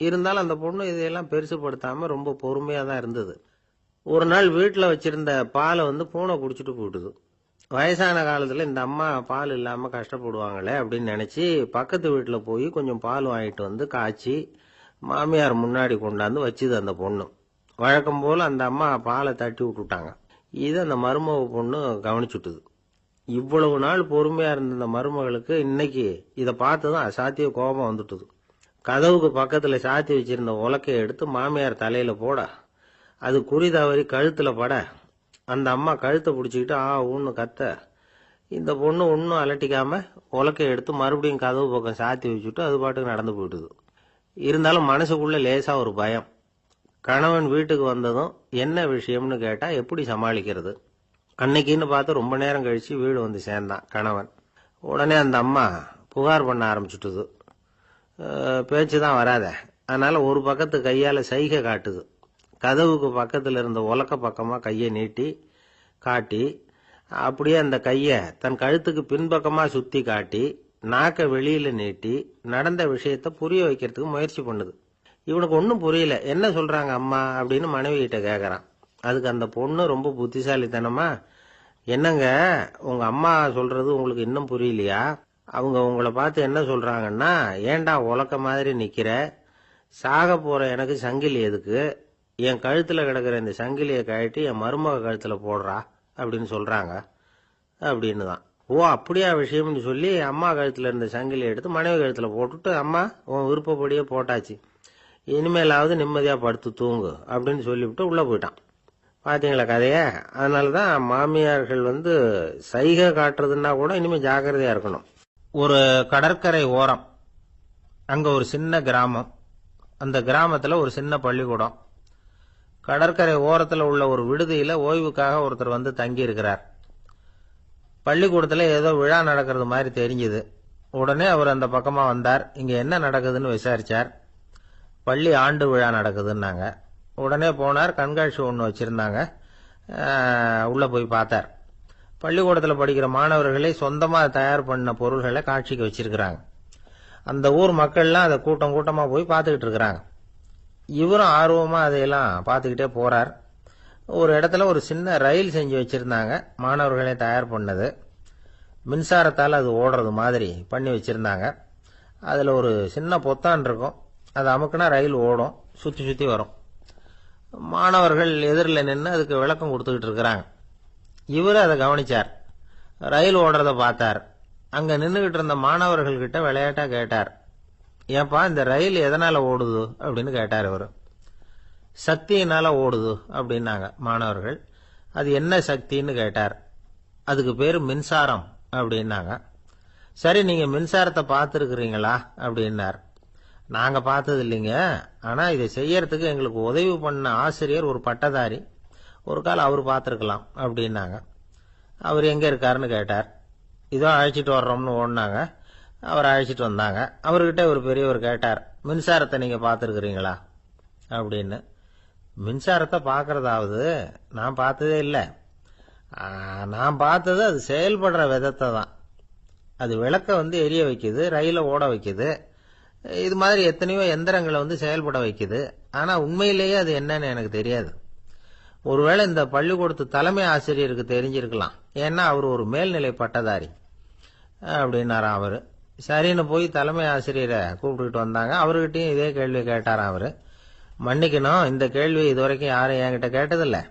இருந்தாலும் அந்த பொண்ணு இதையெல்லாம் பெருசுப்படுத்தாம ரொம்ப பொறுமையா தான் இருந்தது. ஒரு நாள் வீட்டுல வச்சிருந்த பாலை வந்து பூனை குடிச்சிட்டு போயிட்டுது. வயசான காலத்துல இந்த அம்மா பால் இல்லாம கஷ்டப்படுவாங்களே அப்படின்னு நினைச்சு பக்கத்து வீட்டுல போய் கொஞ்சம் பால் வாங்கிட்டு வந்து காய்ச்சி மாமியார் முன்னாடி கொண்டாந்து வச்சுது அந்த பொண்ணு. வழக்கம் போல அந்த அம்மா பாலை தட்டி விட்டுட்டாங்க. இது அந்த மருமக பொண்ணு கவனிச்சுட்டுது. இவ்வளவு நாள் பொறுமையா இருந்த அந்த மருமகளுக்கு இன்னைக்கு இதை பார்த்துதான் அசாத்திய கோபம் வந்துட்டுது. கதவுக்கு பக்கத்துல சாத்தி வச்சிருந்த உலக்கையை எடுத்து மாமியார் தலையில போட, அது குறி தவறி கழுத்துல பட, அந்த அம்மா கழுத்தை பிடிச்சிக்கிட்டு ஊன்னு கத்த, இந்த பொண்ணு ஒன்னும் அலட்டிக்காம உலக்கையை எடுத்து மறுபடியும் கதவு பக்கம் சாத்தி வச்சுட்டு அது பாட்டுக்கு நடந்து போயிட்டுது. இருந்தாலும் மனசுக்குள்ள லேசா ஒரு பயம். கணவன் வீட்டுக்கு வந்ததும் என்ன விஷயம்னு கேட்டா எப்படி சமாளிக்கிறது? அன்னைக்குன்னு பார்த்து ரொம்ப நேரம் கழிச்சு வீடு வந்து சேர்ந்தான் கணவன். உடனே அந்த அம்மா புகார் பண்ண ஆரம்பிச்சுட்டுது. பேச்சுதான் வராத, அதனால ஒரு பக்கத்து கையால சைகை காட்டுது. கதவுக்கு பக்கத்துல இருந்த உலக்க பக்கமா கையை நீட்டி காட்டி, அப்படியே அந்த கைய தன் கழுத்துக்கு பின்பக்கமா சுத்தி காட்டி நாக்க வெளியில நீட்டி நடந்த விஷயத்த புரிய வைக்கிறதுக்கு முயற்சி பண்ணுது. இவனுக்கு ஒன்னும் புரியல. என்ன சொல்றாங்க அம்மா அப்படின்னு மனைவி கிட்ட கேக்குறான். அதுக்கு அந்த பொண்ணு ரொம்ப புத்திசாலித்தனமா, என்னங்க உங்க அம்மா சொல்றது உங்களுக்கு இன்னும் புரியலையா? அவங்க உங்களை பார்த்து என்ன சொல்றாங்கன்னா, ஏண்டா உலக்க மாதிரி நிக்கிற, சாக போற எனக்கு சங்கிலி எதுக்கு, என் கழுத்துல கிடக்குற இந்த சங்கிலியை கழட்டி என் மருமக கழுத்துல போடுறா அப்படின்னு சொல்றாங்க அப்படின்னு தான். ஓ அப்படியா விஷயம்னு சொல்லி அம்மா கழுத்துல இருந்த சங்கிலியை எடுத்து மனைவி கழுத்துல போட்டுட்டு, அம்மா உன் விருப்பப்படியே போட்டாச்சு, இனிமேலாவது நிம்மதியா படுத்து தூங்கு அப்படின்னு சொல்லிவிட்டு உள்ள போயிட்டான். பாத்தீங்களா கதைய? அதனாலதான் மாமியார்கள் வந்து சைகை காட்டுறதுன்னா கூட இனிமே ஜாக்கிரதையா இருக்கணும். ஒரு கடற்கரை ஓரம், அங்க ஒரு சின்ன கிராமம். அந்த கிராமத்துல ஒரு சின்ன பள்ளிக்கூடம். கடற்கரை ஓரத்துல உள்ள ஒரு விடுதியில ஓய்வுக்காக ஒருத்தர் வந்து தங்கி இருக்கிறார். பள்ளிக்கூடத்துல ஏதோ விழா நடக்கிறது மாதிரி தெரிஞ்சது. உடனே அவர் அந்த பக்கமா வந்தார். இங்க என்ன நடக்குதுன்னு விசாரிச்சார். பள்ளி ஆண்டு விழா நடக்குதுன்னாங்க. உடனே போனார். கண்காட்சி ஒன்று வச்சிருந்தாங்க. உள்ள போய் பார்த்தார். பள்ளிக்கூடத்தில் படிக்கிற மாணவர்களை சொந்தமா தயார் பண்ண பொருள்களை காட்சிக்கு வச்சிருக்கிறாங்க. அந்த ஊர் மக்கள்லாம் அதை கூட்டம் கூட்டமா போய் பார்த்துக்கிட்டு இருக்கிறாங்க. இவரும் ஆர்வமா அதையெல்லாம் பார்த்துக்கிட்டே போறார். ஒரு இடத்துல ஒரு சின்ன ரயில் செஞ்சு வச்சிருந்தாங்க, மாணவர்களே தயார் பண்ணது. மின்சாரத்தால் அது ஓடுறது மாதிரி பண்ணி வச்சிருந்தாங்க. அதுல ஒரு சின்ன பொத்தான் இருக்கும். அது அமுக்குனா ரயில் ஓடும், சுத்தி சுத்தி வரும். மாணவர்கள் எதிரில் நின்று அதுக்கு விளக்கம் கொடுத்துக்கிட்டு இருக்கிறாங்க. இவரு அதை கவனிச்சார். ரயில் ஓடுறத பார்த்தார். அங்க நின்றுகிட்டு இருந்த மாணவர்கள் கிட்ட விளையாட்டா கேட்டார், ஏப்பா இந்த ரயில் எதனால ஓடுது அப்படின்னு கேட்டார் இவரு. சக்தியினால ஓடுது அப்படின்னாங்க மாணவர்கள். அது என்ன சக்தின்னு கேட்டார். அதுக்கு பேரு மின்சாரம் அப்படின்னாங்க. சரி, நீங்க மின்சாரத்தை பார்த்துருக்கிறீங்களா அப்படின்னார். நாங்க பார்த்தது இல்லைங்க, ஆனா இதை செய்யறதுக்கு எங்களுக்கு உதவி பண்ண ஆசிரியர் ஒரு பட்டதாரி, ஒரு காலம் அவர் பார்த்துருக்கலாம் அப்படின்னாங்க. அவர் எங்கே இருக்காருன்னு கேட்டார். இதோ அழைச்சிட்டு வர்றோம்னு ஓடினாங்க. அவர் அழைச்சிட்டு வந்தாங்க. அவர்கிட்ட ஒரு பெரியவர் கேட்டார், மின்சாரத்தை நீங்கள் பார்த்துருக்குறீங்களா அப்படின்னு. மின்சாரத்தை பார்க்கறதாவது நான் பார்த்ததே இல்லை. நான் பார்த்தது அது செயல்படுற விதத்தை தான். அது விளக்க எரிய வைக்குது, ரயிலை ஓட வைக்குது, இது மாதிரி எத்தனையோ எந்திரங்களை செயல்பட வைக்குது. ஆனால் உண்மையிலேயே அது என்னன்னு எனக்கு தெரியாது. ஒருவேளை இந்த பள்ளிக்கூடத்து தலைமை ஆசிரியருக்கு தெரிஞ்சிருக்கலாம், ஏன்னா அவர் ஒரு மேல்நிலை பட்டதாரி அப்படின்னாராம் அவர். சரின்னு போய் தலைமை ஆசிரியரை கூப்பிட்டுக்கிட்டு வந்தாங்க. அவர்கிட்டையும் இதே கேள்வி கேட்டாராம் அவர். மன்னிக்கணும், இந்த கேள்வி இதுவரைக்கும் யாரும் என்கிட்ட கேட்டதில்லை.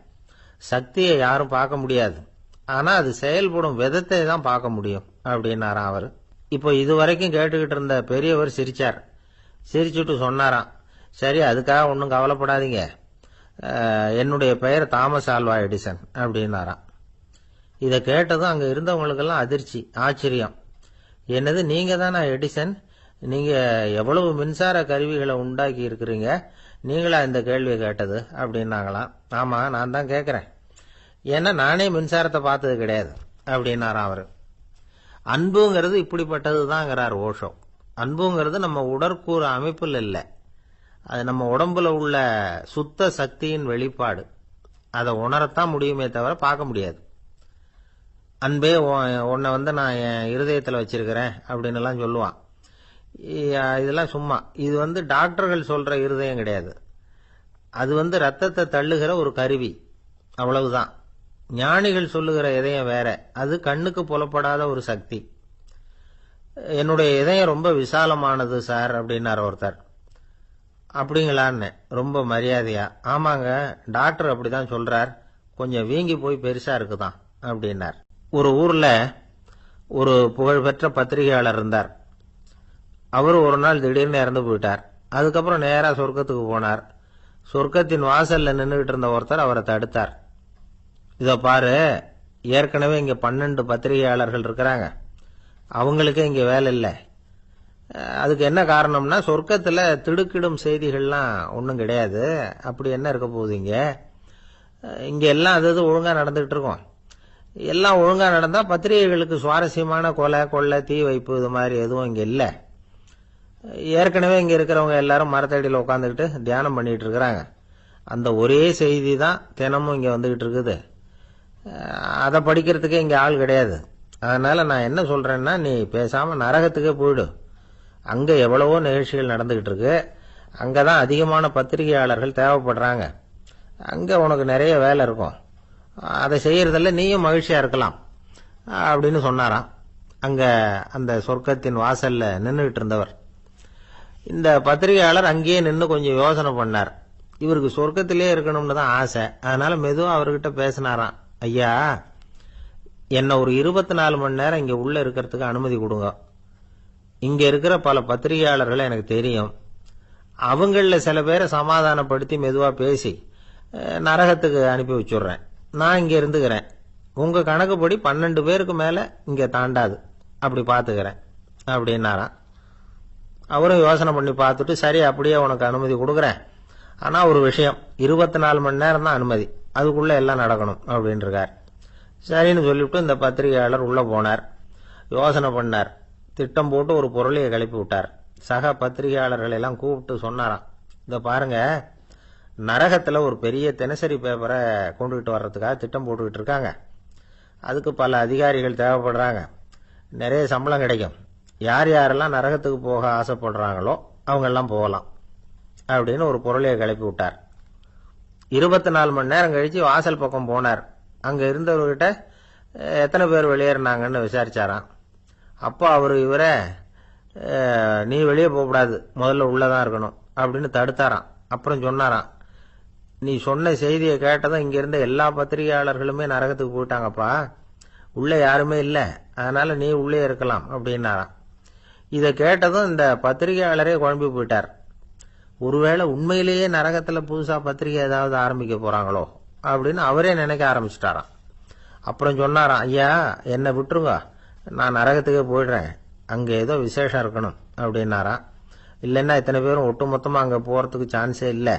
சக்தியை யாரும் பார்க்க முடியாது, ஆனா அது செயல்படும் விதத்தை தான் பார்க்க முடியும் அப்படின்னாராம் அவர். இப்போ இதுவரைக்கும் கேட்டுக்கிட்டு இருந்த பெரியவர் சிரிச்சார். சிரிச்சுட்டு சொன்னாராம், சரி அதுக்காக ஒன்றும் கவலைப்படாதீங்க, என்னுடைய பெயர் தாமஸ் ஆல்வா எடிசன் அப்படின்னாராம். இதை கேட்டதும் அங்க இருந்தவங்களுக்கெல்லாம் அதிர்ச்சி, ஆச்சரியம். என்னது, நீங்க தானா எடிசன்? நீங்க எவ்வளவு மின்சார கருவிகளை உண்டாக்கி இருக்கிறீங்க, நீங்களா இந்த கேள்வியை கேட்டது அப்படின்னாங்களாம். ஆமா, நான் தான் கேட்கிறேன், ஏன்னா நானே மின்சாரத்தை பார்த்தது கிடையாது அப்படின்னாராம் அவர். அன்புங்கிறது இப்படிப்பட்டது தாங்கிறார் ஓஷோ. அன்புங்கிறது நம்ம உடற்கூறு அமைப்பில் இல்லை, அது நம்ம உடம்புல உள்ள சுத்த சக்தியின் வெளிப்பாடு. அதை உணரத்தான் முடியுமே தவிர பார்க்க முடியாது. அன்பே உன்னை நான் என் இருதயத்தில் வச்சிருக்கிறேன் அப்படின்னு எல்லாம் சொல்லுவான். இதெல்லாம் சும்மா. இது டாக்டர்கள் சொல்ற இருதயம் கிடையாது. அது ரத்தத்தை தள்ளுகிற ஒரு கருவி, அவ்வளவுதான். ஞானிகள் சொல்லுகிற இதயம் வேற, அது கண்ணுக்கு புலப்படாத ஒரு சக்தி. என்னுடைய இதயம் ரொம்ப விசாலமானது சார் அப்படின்னார் ஒருத்தர். அப்படிங்களான்னு ரொம்ப மரியாதையா, ஆமாங்க டாக்டர் அப்படிதான் சொல்றார், கொஞ்சம் வீங்கி போய் பெருசா இருக்குதான் அப்படின்னார். ஒரு ஊர்ல ஒரு புகழ்பெற்ற பத்திரிகையாளர் இருந்தார். அவர் ஒரு நாள் திடீர்னு இறந்து போயிட்டார். அதுக்கப்புறம் நேரா சொர்க்கத்துக்கு போனார். சொர்க்கத்தின் வாசல்ல நின்றுகிட்டு இருந்த ஒருத்தர் அவரை தடுத்தார். இத பாரு, ஏற்கனவே இங்க 12 பத்திரிகையாளர்கள் இருக்கிறாங்க, அவங்களுக்கே இங்க வேலை இல்லை. அதுக்கு என்ன காரணம்னா, சொர்க்கத்துல திடுக்கிடும் செய்திகள்லாம் ஒன்றும் கிடையாது, அப்படி என்ன இருக்க போகுது இங்க எல்லாம் அது ஒழுங்கா நடந்துகிட்டு இருக்கும். எல்லாம் ஒழுங்கா நடந்தா பத்திரிகைகளுக்கு சுவாரஸ்யமான கொலை கொள்ளை தீ வைப்பு இது மாதிரி எதுவும் இங்க இல்லை. ஏற்கனவே இங்க இருக்கிறவங்க எல்லாரும் மரத்தடியில் உட்காந்துக்கிட்டு தியானம் பண்ணிட்டு இருக்கிறாங்க. அந்த ஒரே செய்தி தான் தினமும் இங்க வந்துகிட்டு இருக்குது. அதை படிக்கிறதுக்கே இங்க ஆள் கிடையாது. அதனால நான் என்ன சொல்றேன்னா, நீ பேசாம நரகத்துக்கே போயிடு. அங்க எவ்வளவோ நிகழ்ச்சிகள் நடந்துகிட்டு இருக்கு, அங்கதான் அதிகமான பத்திரிகையாளர்கள் தேவைப்படுறாங்க, அங்க உனக்கு நிறைய வேலை இருக்கும், அதை செய்யறதில்ல நீயும் மகிழ்ச்சியா இருக்கலாம் அப்படின்னு சொன்னாராம். அங்க அந்த சொர்க்கத்தின் வாசல்ல நின்றுகிட்டு இருந்தவர். இந்த பத்திரிகையாளர் அங்கேயே நின்று கொஞ்சம் யோசனை பண்ணார். இவருக்கு சொர்க்கத்திலே இருக்கணும்னு தான் ஆசை. அதனால மெதுவா அவர்கிட்ட பேசினாராம், ஐயா என்ன ஒரு 24 மணி நேரம் இங்க உள்ள இருக்கிறதுக்கு அனுமதி கொடுங்க. இங்க இருக்கிற பல பத்திரிகையாளர்களை எனக்கு தெரியும், அவங்கள சில பேரை சமாதானப்படுத்தி மெதுவா பேசி நரகத்துக்கு அனுப்பி வச்சுடுறேன். நான் இங்க இருந்துக்கிறேன், உங்க கணக்குப்படி 12 பேருக்கு மேல இங்க தாண்டாது, அப்படி பாத்துக்கிறேன் அப்படின்னாராம். அவரும் யோசனை பண்ணி பார்த்துட்டு, சரி அப்படியே உனக்கு அனுமதி கொடுக்குறேன், ஆனா ஒரு விஷயம், 24 மணி நேரம் தான் அனுமதி, அதுக்குள்ள எல்லாம் நடக்கணும் அப்படின்னு இருக்கார். சரின்னு சொல்லிவிட்டு இந்த பத்திரிகையாளர் உள்ள போனார். யோசனை பண்ணார், திட்டம் போட்டு ஒரு பொருளையை கிளப்பி விட்டார். சக பத்திரிகையாளர்கள் எல்லாம் கூப்பிட்டு சொன்னாராம், இத பாருங்க, நரகத்துல ஒரு பெரிய தினசரி பேப்பரை கொண்டுகிட்டு வர்றதுக்காக திட்டம் போட்டுக்கிட்டு இருக்காங்க. அதுக்கு பல அதிகாரிகள் தேவைப்படுறாங்க, நிறைய சம்பளம் கிடைக்கும், யார் யாரெல்லாம் நரகத்துக்கு போக ஆசைப்படுறாங்களோ அவங்க எல்லாம் போகலாம் அப்படின்னு ஒரு பொருளையை கிளப்பி விட்டார். 24 மணி நேரம் கழிச்சு வாசல் பக்கம் போனார். அங்க இருந்தவர்கிட்ட எத்தனை பேர் வெளியேறினாங்கன்னு விசாரிச்சாராம். அப்போ அவரு இவரை, நீ வெளியே போகக்கூடாது, முதல்ல உள்ளதான் இருக்கணும் அப்படின்னு தடுத்தாராம். அப்புறம் சொன்னாராம், நீ சொன்ன செய்தியை கேட்டதும் இங்க இருந்த எல்லா பத்திரிகையாளர்களுமே நரகத்துக்கு போயிட்டாங்கப்பா, உள்ள யாருமே இல்ல, அதனால நீ உள்ளே இருக்கலாம் அப்படின்னாராம். இதை கேட்டதும் இந்த பத்திரிகையாளரே குழம்பி போயிட்டார். ஒருவேளை உண்மையிலேயே நரகத்துல புதுசா பத்திரிகை ஏதாவது ஆரம்பிக்க போறாங்களோ அப்படின்னு அவரே நினைக்க ஆரம்பிச்சுட்டாராம். அப்புறம் சொன்னாராம், ஐயா என்னை விட்டுருங்க, நான் நரகத்துக்கே போயிடுறேன், அங்க ஏதோ விசேஷம் இருக்கணும் அப்படின்னாராம். இல்லைன்னா இத்தனை பேரும் ஒட்டு மொத்தமா அங்க போறதுக்கு சான்ஸே இல்லை,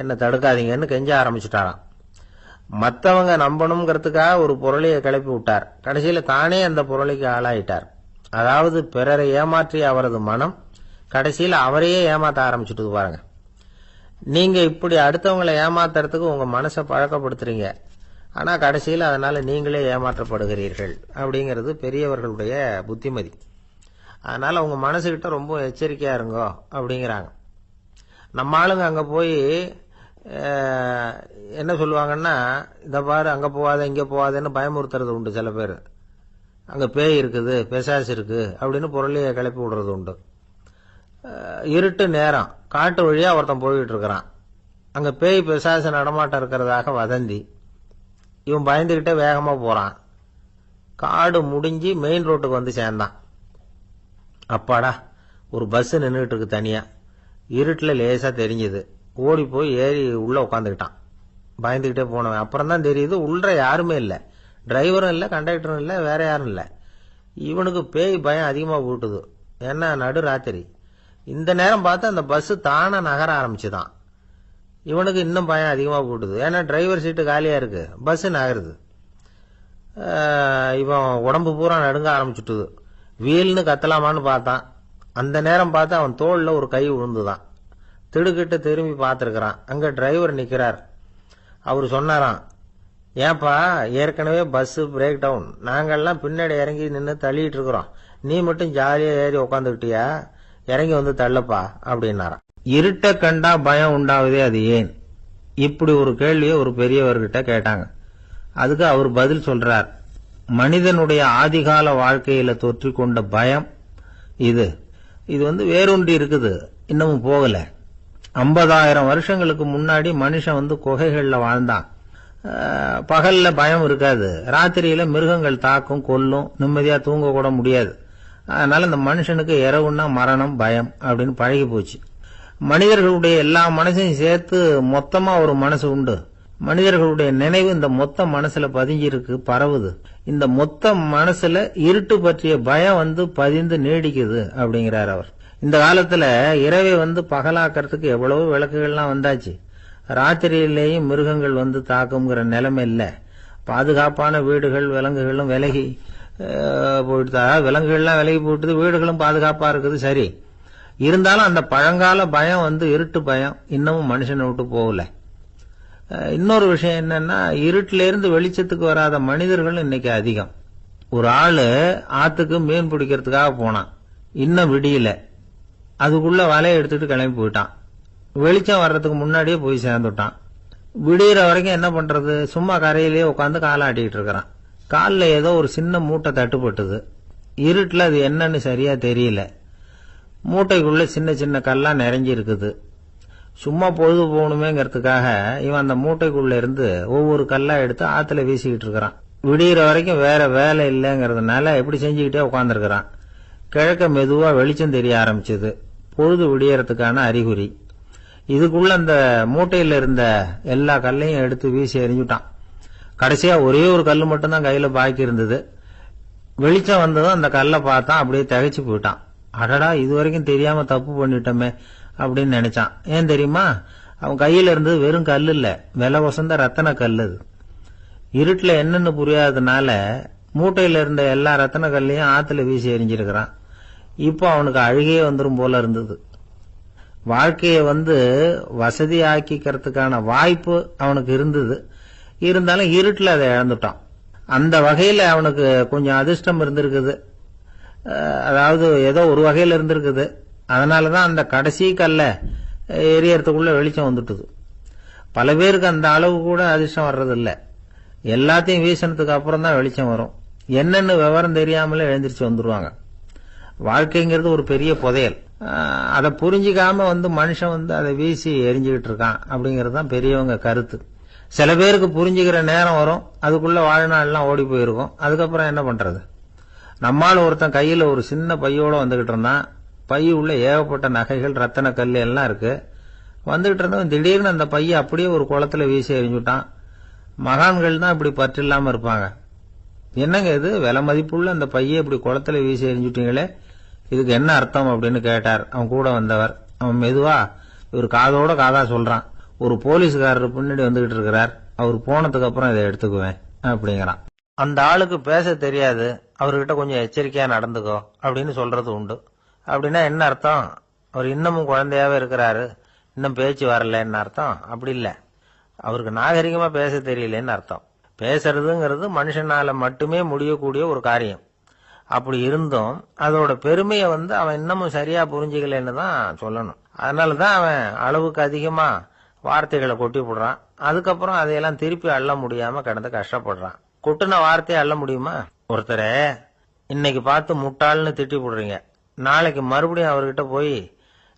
என்ன தடுக்காதீங்கன்னு கெஞ்ச ஆரம்பிச்சுட்டாராம். மத்தவங்க நம்பணுங்கிறதுக்காக ஒரு புரளியை கிளப்பி விட்டார். கடைசியில தானே அந்த புரளிக்கு ஆளாயிட்டார். அதாவது பிறரை ஏமாற்றிய அவரது மனம் கடைசியில் அவரையே ஏமாத்த ஆரம்பிச்சுட்டு பாருங்க. நீங்க இப்படி அடுத்தவங்களை ஏமாத்துறதுக்கு உங்க மனசை பழக்கப்படுத்துறீங்க. ஆனா கடைசியில் அதனால நீங்களே ஏமாற்றப்படுகிறீர்கள் அப்படிங்கிறது பெரியவர்களுடைய புத்திமதி. அதனால உங்க மனசுகிட்ட ரொம்ப எச்சரிக்கையா இருங்கோ அப்படிங்கிறாங்க. நம்ம ஆளுங்க அங்க போய் என்ன சொல்லுவாங்கன்னா, இத பாரு அங்க போவாத இங்க போவாதன்னு பயமுறுத்துறது உண்டு. சில பேர் அங்க பேய் இருக்குது பிசாசு இருக்கு அப்படின்னு பொருளைய கிளப்பி விடுறது உண்டு. இருட்டு நேரம் காட்டு வழியா ஒருத்தன் போயிட்டு இருக்கிறான். அங்க பேய் பிசாசு நடமாட்டம் இருக்கிறதாக வதந்தி. இவன் பயந்துகிட்டே வேகமா போறான். காடு முடிஞ்சு மெயின் ரோட்டுக்கு வந்து சேர்ந்தான். அப்பாடா, ஒரு பஸ் நின்றுட்டு இருக்கு தனியா. இருட்டுல லேசா தெரிஞ்சது. ஓடி போய் ஏறி உள்ள உட்காந்துக்கிட்டான். பயந்துகிட்டே போனவன் அப்புறம் தான் தெரியுது உள்ள யாருமே இல்லை. டிரைவரும் இல்லை, கண்டக்டரும் இல்லை, வேற யாரும் இல்லை. இவனுக்கு பேய் பயம் அதிகமா போட்டுது. ஏன்னா நடு ராத்திரி. இந்த நேரம் பார்த்து அந்த பஸ் தானே நகர ஆரம்பிச்சுதான். இவனுக்கு இன்னும் பயம் அதிகமா போட்டுது. ஏன்னா டிரைவர் சீட்டு காலியா இருக்கு, பஸ் நகருது. இவன் உடம்பு பூரா நடுங்க ஆரம்பிச்சுட்டுது. வீல்னு கத்தலாமான்னு பார்த்தான். அந்த நேரம் பார்த்து அவன் தோல்ல ஒரு கை விழுந்துதான். திடுக்கிட்டு திரும்பி பார்த்திருக்கிறான். அங்க டிரைவர் நிக்கிறார். அவரு சொன்னாராம், ஏன்பா ஏற்கனவே பஸ் பிரேக் டவுன், நாங்கெல்லாம் பின்னாடி இறங்கி நின்று தள்ளிட்டு இருக்கிறோம், நீ மட்டும் ஜாலியா ஏறி உக்காந்துக்கிட்டியா, இறங்கி வந்து தள்ளப்பா அப்படின்னாராம். இருட்ட கண்டா பயம் உண்டாவதே அது ஏன்? இப்படி ஒரு கேள்வியை ஒரு பெரியவர்கிட்ட கேட்டாங்க. அதுக்கு அவர் பதில் சொல்றார், மனிதனுடைய ஆதிகால வாழ்க்கையில தொற்றிக்கொண்ட பயம் இது வேரூன்றி இருக்குது, இன்னமும் போகல. 50,000 வருஷங்களுக்கு முன்னாடி மனுஷன் குகைகள்ல வாழ்ந்தான். பகல்ல பயம் இருக்காது, ராத்திரியில மிருகங்கள் தாக்கும் கொல்லும், நிம்மதியா தூங்க கூட முடியாது. அதனால இந்த மனுஷனுக்கு இரவுன்னா மரணம் பயம் அப்படின்னு பழகி போச்சு. மனிதர்களுடைய எல்லா மனசையும் சேர்த்து மொத்தமா ஒரு மனசு உண்டு. மனிதர்களுடைய நினைவு இந்த மொத்த மனசுல பதிஞ்சிருக்கு, பரவுது. இந்த மொத்த மனசுல இருட்டு பற்றிய பயம் பதிந்து நீடிக்குது அப்படிங்கிறார் அவர். இந்த காலத்துல இரவை பகலாக்கிறதுக்கு எவ்வளவு விளக்குகள்லாம் வந்தாச்சு. ராத்திரியிலேயும் மிருகங்கள் தாக்குங்கிற நிலைமை இல்ல. பாதுகாப்பான வீடுகள் விலங்குகளும் விலகி போயிட்டு, விலங்குகள்லாம் விலகி போயிட்டு, வீடுகளும் பாதுகாப்பா இருக்குது. சரி, இருந்தாலும் அந்த பழங்கால பயம் இருட்டு பயம் இன்னமும் மனுஷனை விட்டு போகல. இன்னொரு விஷயம் என்னன்னா, இருட்டுல இருந்து வெளிச்சத்துக்கு வராத மனிதர்கள் இன்னைக்கு அதிகம். ஒரு ஆளு ஆத்துக்கு மீன் பிடிக்கிறதுக்காக போனான். இன்னும் விடியல. அதுக்குள்ள வலையை எடுத்துட்டு கிளம்பி போயிட்டான். வெளிச்சம் வர்றதுக்கு முன்னாடியே போய் சேர்ந்துட்டான். விடியற வரைக்கும் என்ன பண்றது, சும்மா கரையிலேயே உட்காந்து காலாட்டிட்டு இருக்கிறான். காலில் ஏதோ ஒரு சின்ன மூட்டை தட்டுப்பட்டது. இருட்டுல அது என்னன்னு சரியா தெரியல. மூட்டைக்குள்ள சின்ன சின்ன கல்லா நிறைஞ்சி இருக்குது. சும்மா பொழுது போகணுமேங்கிறதுக்காக இவன் அந்த மூட்டைக்குள்ள இருந்து ஒவ்வொரு கல்லா எடுத்து ஆத்துல வீசிக்கிட்டு இருக்கிறான். விடியற வரைக்கும் வேற வேலை இல்லைங்கிறதுனால எப்படி செஞ்சுக்கிட்டே உட்காந்துருக்கிறான். கிழக்க மெதுவா வெளிச்சம் தெரிய ஆரம்பிச்சது. பொழுது விடியறதுக்கான அறிகுறி. இதுக்குள்ள அந்த மூட்டையில இருந்த எல்லா கல்லையும் எடுத்து வீசி எறிஞ்சுட்டான். கடைசியா ஒரே ஒரு கல்லு மட்டும்தான் கையில பாக்கி இருந்தது. வெளிச்சம் வந்ததும் அந்த கல்லை பார்த்தான். அப்படியே திகைச்சு போயிட்டான். அடடா, இது வரைக்கும் தெரியாம தப்பு பண்ணிட்டோமே அப்படின்னு நினைச்சான். ஏன் தெரியுமா, அவன் கையில இருந்தது வெறும் கல்லு இல்ல, விலை வசந்த ரத்தன கல்லு. இருட்டுல என்னன்னு புரியாததுனால மூட்டையில இருந்த எல்லா ரத்தன கல்லையும் ஆத்துல வீசி எறிஞ்சிருக்கிறான். இப்போ அவனுக்கு அழுகையே வந்துரும் போல இருந்தது. வாழ்க்கைய வசதி ஆக்கிக்கிறதுக்கான வாய்ப்பு அவனுக்கு இருந்தது. இருந்தாலும் இருட்டுல அதை இழந்துட்டான். அந்த வகையில அவனுக்கு கொஞ்சம் அதிர்ஷ்டம் இருந்திருக்குது. அதாவது ஏதோ ஒரு வகையில இருந்திருக்குது. அதனாலதான் அந்த கடைசி கல்ல எரியறதுக்குள்ள வெளிச்சம் வந்துட்டுது. பல பேருக்கு அந்த அளவு கூட அதிர்ஷ்டம் வர்றதில்ல. எல்லாத்தையும் வீசினதுக்கு அப்புறம் தான் வெளிச்சம் வரும். என்னன்னு விவரம் தெரியாமலே எழுந்திரிச்சு வந்துருவாங்க. வாழ்க்கைங்கிறது ஒரு பெரிய புதையல். அதை புரிஞ்சிக்காம மனுஷன் அதை வீசி எரிஞ்சுக்கிட்டு இருக்கான் அப்படிங்கிறது தான் பெரியவங்க கருத்து. சில பேருக்கு புரிஞ்சுக்கிற நேரம் வரும், அதுக்குள்ள வாழ்நாள்லாம் ஓடி போயிருக்கும். அதுக்கப்புறம் என்ன பண்றது? நம்மால ஒருத்தன் கையில ஒரு சின்ன பையோட வந்துகிட்டு இருந்தான். பை உள்ள ஏகப்பட்ட நகைகள் ரத்தன கல் எல்லாம் இருக்கு. வந்துகிட்டு இருந்தவன் திடீர்னு அந்த பைய அப்படியே ஒரு குளத்துல வீசி எறிஞ்சுட்டான். மகான்கள் தான் இப்படி பற்று இல்லாம இருப்பாங்க. என்னங்க இது, விலை மதிப்புள்ள அந்த பைய இப்படி குளத்துல வீசி எறிஞ்சுட்டீங்களே, இதுக்கு என்ன அர்த்தம் அப்படின்னு கேட்டார் அவன் கூட வந்தவர். அவன் மெதுவா இவர் காதோட காதா சொல்றான். ஒரு போலீஸ்காரர் பின்னாடி வந்துகிட்டு இருக்கிறார். அவர் போனதுக்கு அப்புறம் இதை எடுத்துக்குவேன் அப்படிங்கிறான். அந்த ஆளுக்கு பேச தெரியாது, அவர்கிட்ட கொஞ்சம் எச்சரிக்கையா நடந்துக்கோ அப்படின்னு சொல்றது உண்டு. அப்படின்னா என்ன அர்த்தம்? அவர் இன்னமும் குழந்தையாவே இருக்கிறாரு, இன்னும் பேச்சு வரலன்னு அர்த்தம்? அப்படி இல்ல, அவருக்கு நாகரிகமா பேச தெரியலன்னு அர்த்தம். பேசுறதுங்கிறது மனுஷனால மட்டுமே முடியக்கூடிய ஒரு காரியம். அப்படி இருந்தும் அதோட பெருமையை அவன் இன்னமும் சரியா புரிஞ்சுக்கலன்னு தான் சொல்லணும். அதனாலதான் அவன் அளவுக்கு அதிகமா வார்த்தைகளை கொட்டி போடுறான். அதுக்கப்புறம் அதையெல்லாம் திருப்பி அள்ள முடியாம கிடந்து கஷ்டப்படுறான். கொட்டுன வார்த்தையை அள்ள முடியுமா? ஒருத்தரை இன்னைக்கு பார்த்து முட்டாள்னு திட்டி போடுறீங்க, நாளைக்கு மறுபடியும் அவர்கிட்ட போய்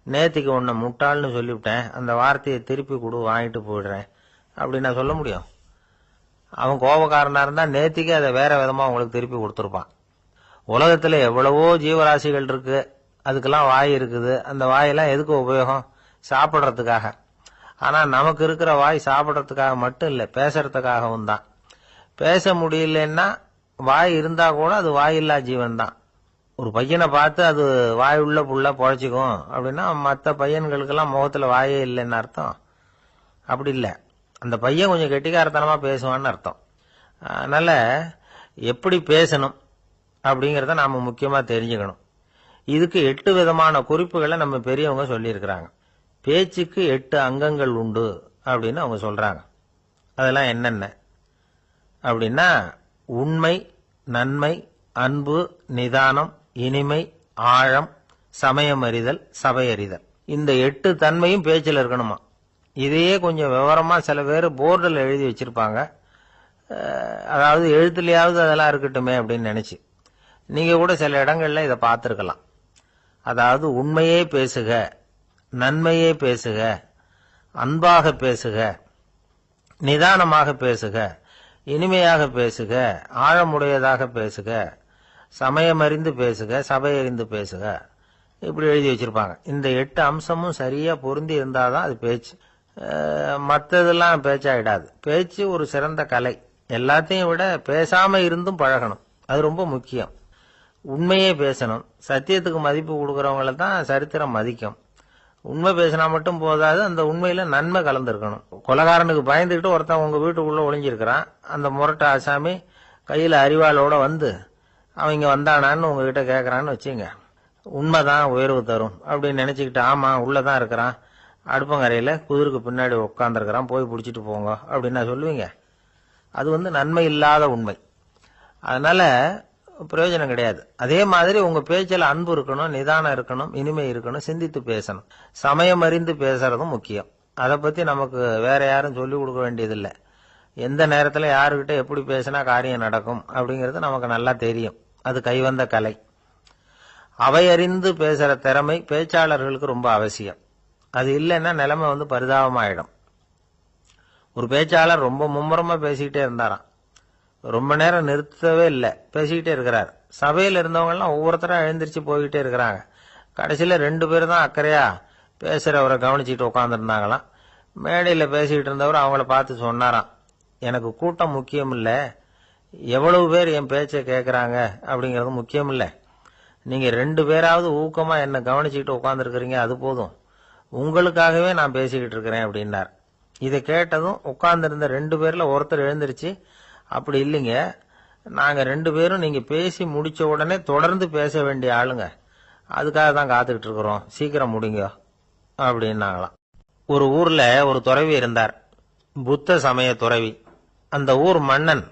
நேத்திக்கு உன்னை முட்டாள்னு சொல்லிவிட்டேன், அந்த வார்த்தையை திருப்பி கொடு, வாங்கிட்டு போயிடுறேன் அப்படி நான் சொல்ல முடியும்? அவன் கோபக்காரனா இருந்தா நேத்திக்கு அதை வேற விதமா உங்களுக்கு திருப்பி கொடுத்துருப்பான். உலகத்துல எவ்வளவோ ஜீவராசிகள் இருக்கு, அதுக்கெல்லாம் வாய் இருக்குது. அந்த வாயெல்லாம் எதுக்கு உபயோகம்? சாப்பிட்றதுக்காக. ஆனா நமக்கு இருக்கிற வாய் சாப்பிட்றதுக்காக மட்டும் இல்ல, பேசுறதுக்காகவும் தான். பேச முடியலன்னா வாய் இருந்தா கூட அது வாயில்லா ஜீவன் தான். ஒரு பையனை பார்த்து அது வாய் உள்ள புள்ள பொழைச்சிக்கும் அப்படின்னா மற்ற பையன்களுக்கெல்லாம் முகத்துல வாயே இல்லைன்னு அர்த்தம்? அப்படி இல்லை, அந்த பையன் கொஞ்சம் கெட்டிக்காரத்தனமா பேசுவான்னு அர்த்தம். அதனால எப்படி பேசணும் அப்படிங்கறத நாம முக்கியமா தெரிஞ்சுக்கணும். இதுக்கு 8 விதமான குறிப்புகளை நம்ம பெரியவங்க சொல்லியிருக்கிறாங்க. பேச்சுக்கு 8 அங்கங்கள் உண்டு அப்படின்னு அவங்க சொல்றாங்க. அதெல்லாம் என்னென்ன அப்படின்னா, உண்மை, நன்மை, அன்பு, நிதானம், இனிமை, ஆழம், சமயமறிதல், சபையறிதல். இந்த 8 தன்மையும் பேச்சில் இருக்கணுமா. இதையே கொஞ்சம் விவரமா சில பேர் போர்டில் எழுதி வச்சிருப்பாங்க. அதாவது எழுத்துலயாவது அதெல்லாம் இருக்கட்டுமே அப்படின்னு நினைச்சு நீங்க கூட சில இடங்கள்ல இதை பார்த்திருக்கலாம். அதாவது உண்மையே பேசுக, நன்மையே பேசுக, அன்பாக பேசுக, நிதானமாக பேசுக, இனிமையாக பேசுக, ஆழமுடையதாக பேசுக, சமயமறிந்து பேசுக, சபையறிந்து பேசுக, இப்படி எழுதி வச்சிருப்பாங்க. இந்த 8 அம்சமும் சரியா பொருந்தி இருந்தாதான் அது பேச்சு. மற்றதெல்லாம் பேச்சாயிடாது. பேச்சு ஒரு சிறந்த கலை. எல்லாத்தையும் விட பேசாம இருந்தும் பழகணும், அது ரொம்ப முக்கியம். உண்மையே பேசணும். சத்தியத்துக்கு மதிப்பு கொடுக்கறவங்கள தான் சரித்திரம் மதிக்கும். உண்மை பேசினா மட்டும் போதாது, அந்த உண்மையில நன்மை கலந்துருக்கணும். கொலைகாரனுக்கு பயந்துகிட்டு ஒருத்தன் உங்க வீட்டுக்குள்ள ஒளிஞ்சிருக்கிறான். அந்த முரட்டு ஆசாமி கையில அரிவாளோட அவன் இங்க வந்தானான்னு உங்ககிட்ட கேட்கறான்னு வச்சுங்க. உண்மைதான் உயர்வு தரும் அப்படின்னு நினைச்சுக்கிட்டு, ஆமா உள்ளதான் இருக்கிறான், அடுப்பங்கரையில குதிருக்கு பின்னாடி உட்காந்துருக்கிறான், போய் பிடிச்சிட்டு போங்க அப்படின்னு சொல்லுவீங்க? அது நன்மை இல்லாத உண்மை. அதனால பிரயோஜனம் கிடையாது. அதே மாதிரி உங்க பேச்சில் அன்பு இருக்கணும், நிதானம் இருக்கணும், இனிமை இருக்கணும், சிந்தித்து பேசணும். சமயம் அறிந்து பேசுறதும் முக்கியம். அதை பத்தி நமக்கு வேற யாரும் சொல்லிக் கொடுக்க வேண்டியதில்லை. எந்த நேரத்துல யாருக்கிட்ட எப்படி பேசினா காரியம் நடக்கும் அப்படிங்கிறது நமக்கு நல்லா தெரியும். அது கைவந்த கலை. அவையறிந்து பேசுற திறமை பேச்சாளர்களுக்கு ரொம்ப அவசியம். அது இல்லைன்னா நிலைமை பரிதாபமாயிடும். ஒரு பேச்சாளர் ரொம்ப மும்முரமா பேசிக்கிட்டே இருந்தாராம். ரொம்ப நேரம் நிறுத்தவே இல்லை, பேசிக்கிட்டே இருக்கிறார். சபையில் இருந்தவங்க எல்லாம் ஒவ்வொருத்தரா எழுந்திரிச்சு போய்கிட்டே இருக்கிறாங்க. கடைசியில 2 பேர் தான் அக்கறையா பேசுறவரை கவனிச்சுட்டு உட்காந்துருந்தாங்களாம். மேடையில பேசிக்கிட்டு இருந்தவர் அவங்கள பார்த்து சொன்னாராம், எனக்கு கூட்டம் முக்கியம் இல்ல, எவ்வளவு பேர் என் பேச்சை கேட்கறாங்க அப்படிங்கறது முக்கியம் இல்ல. நீங்க 2 பேராவது ஊக்கமா என்ன கவனிச்சுக்கிட்டு உட்காந்துருக்கிறீங்க, அது போதும். உங்களுக்காகவே நான் பேசிக்கிட்டு இருக்கிறேன் அப்படின்னார். இதை கேட்டதும் உட்கார்ந்திருந்த 2 பேர்ல ஒருத்தர் எழுந்திருச்சு, அப்படி இல்லைங்க, நாங்க 2 பேரும் நீங்க பேசி முடிச்ச உடனே தொடர்ந்து பேச வேண்டிய ஆளுங்க, அதுக்காக தான் காத்துக்கிட்டு இருக்கிறோம், சீக்கிரம் முடிங்க அப்படின்னாங்களாம். ஒரு ஊர்ல ஒரு துறவி இருந்தார், புத்த சமய துறவி. அந்த ஊர் மன்னன்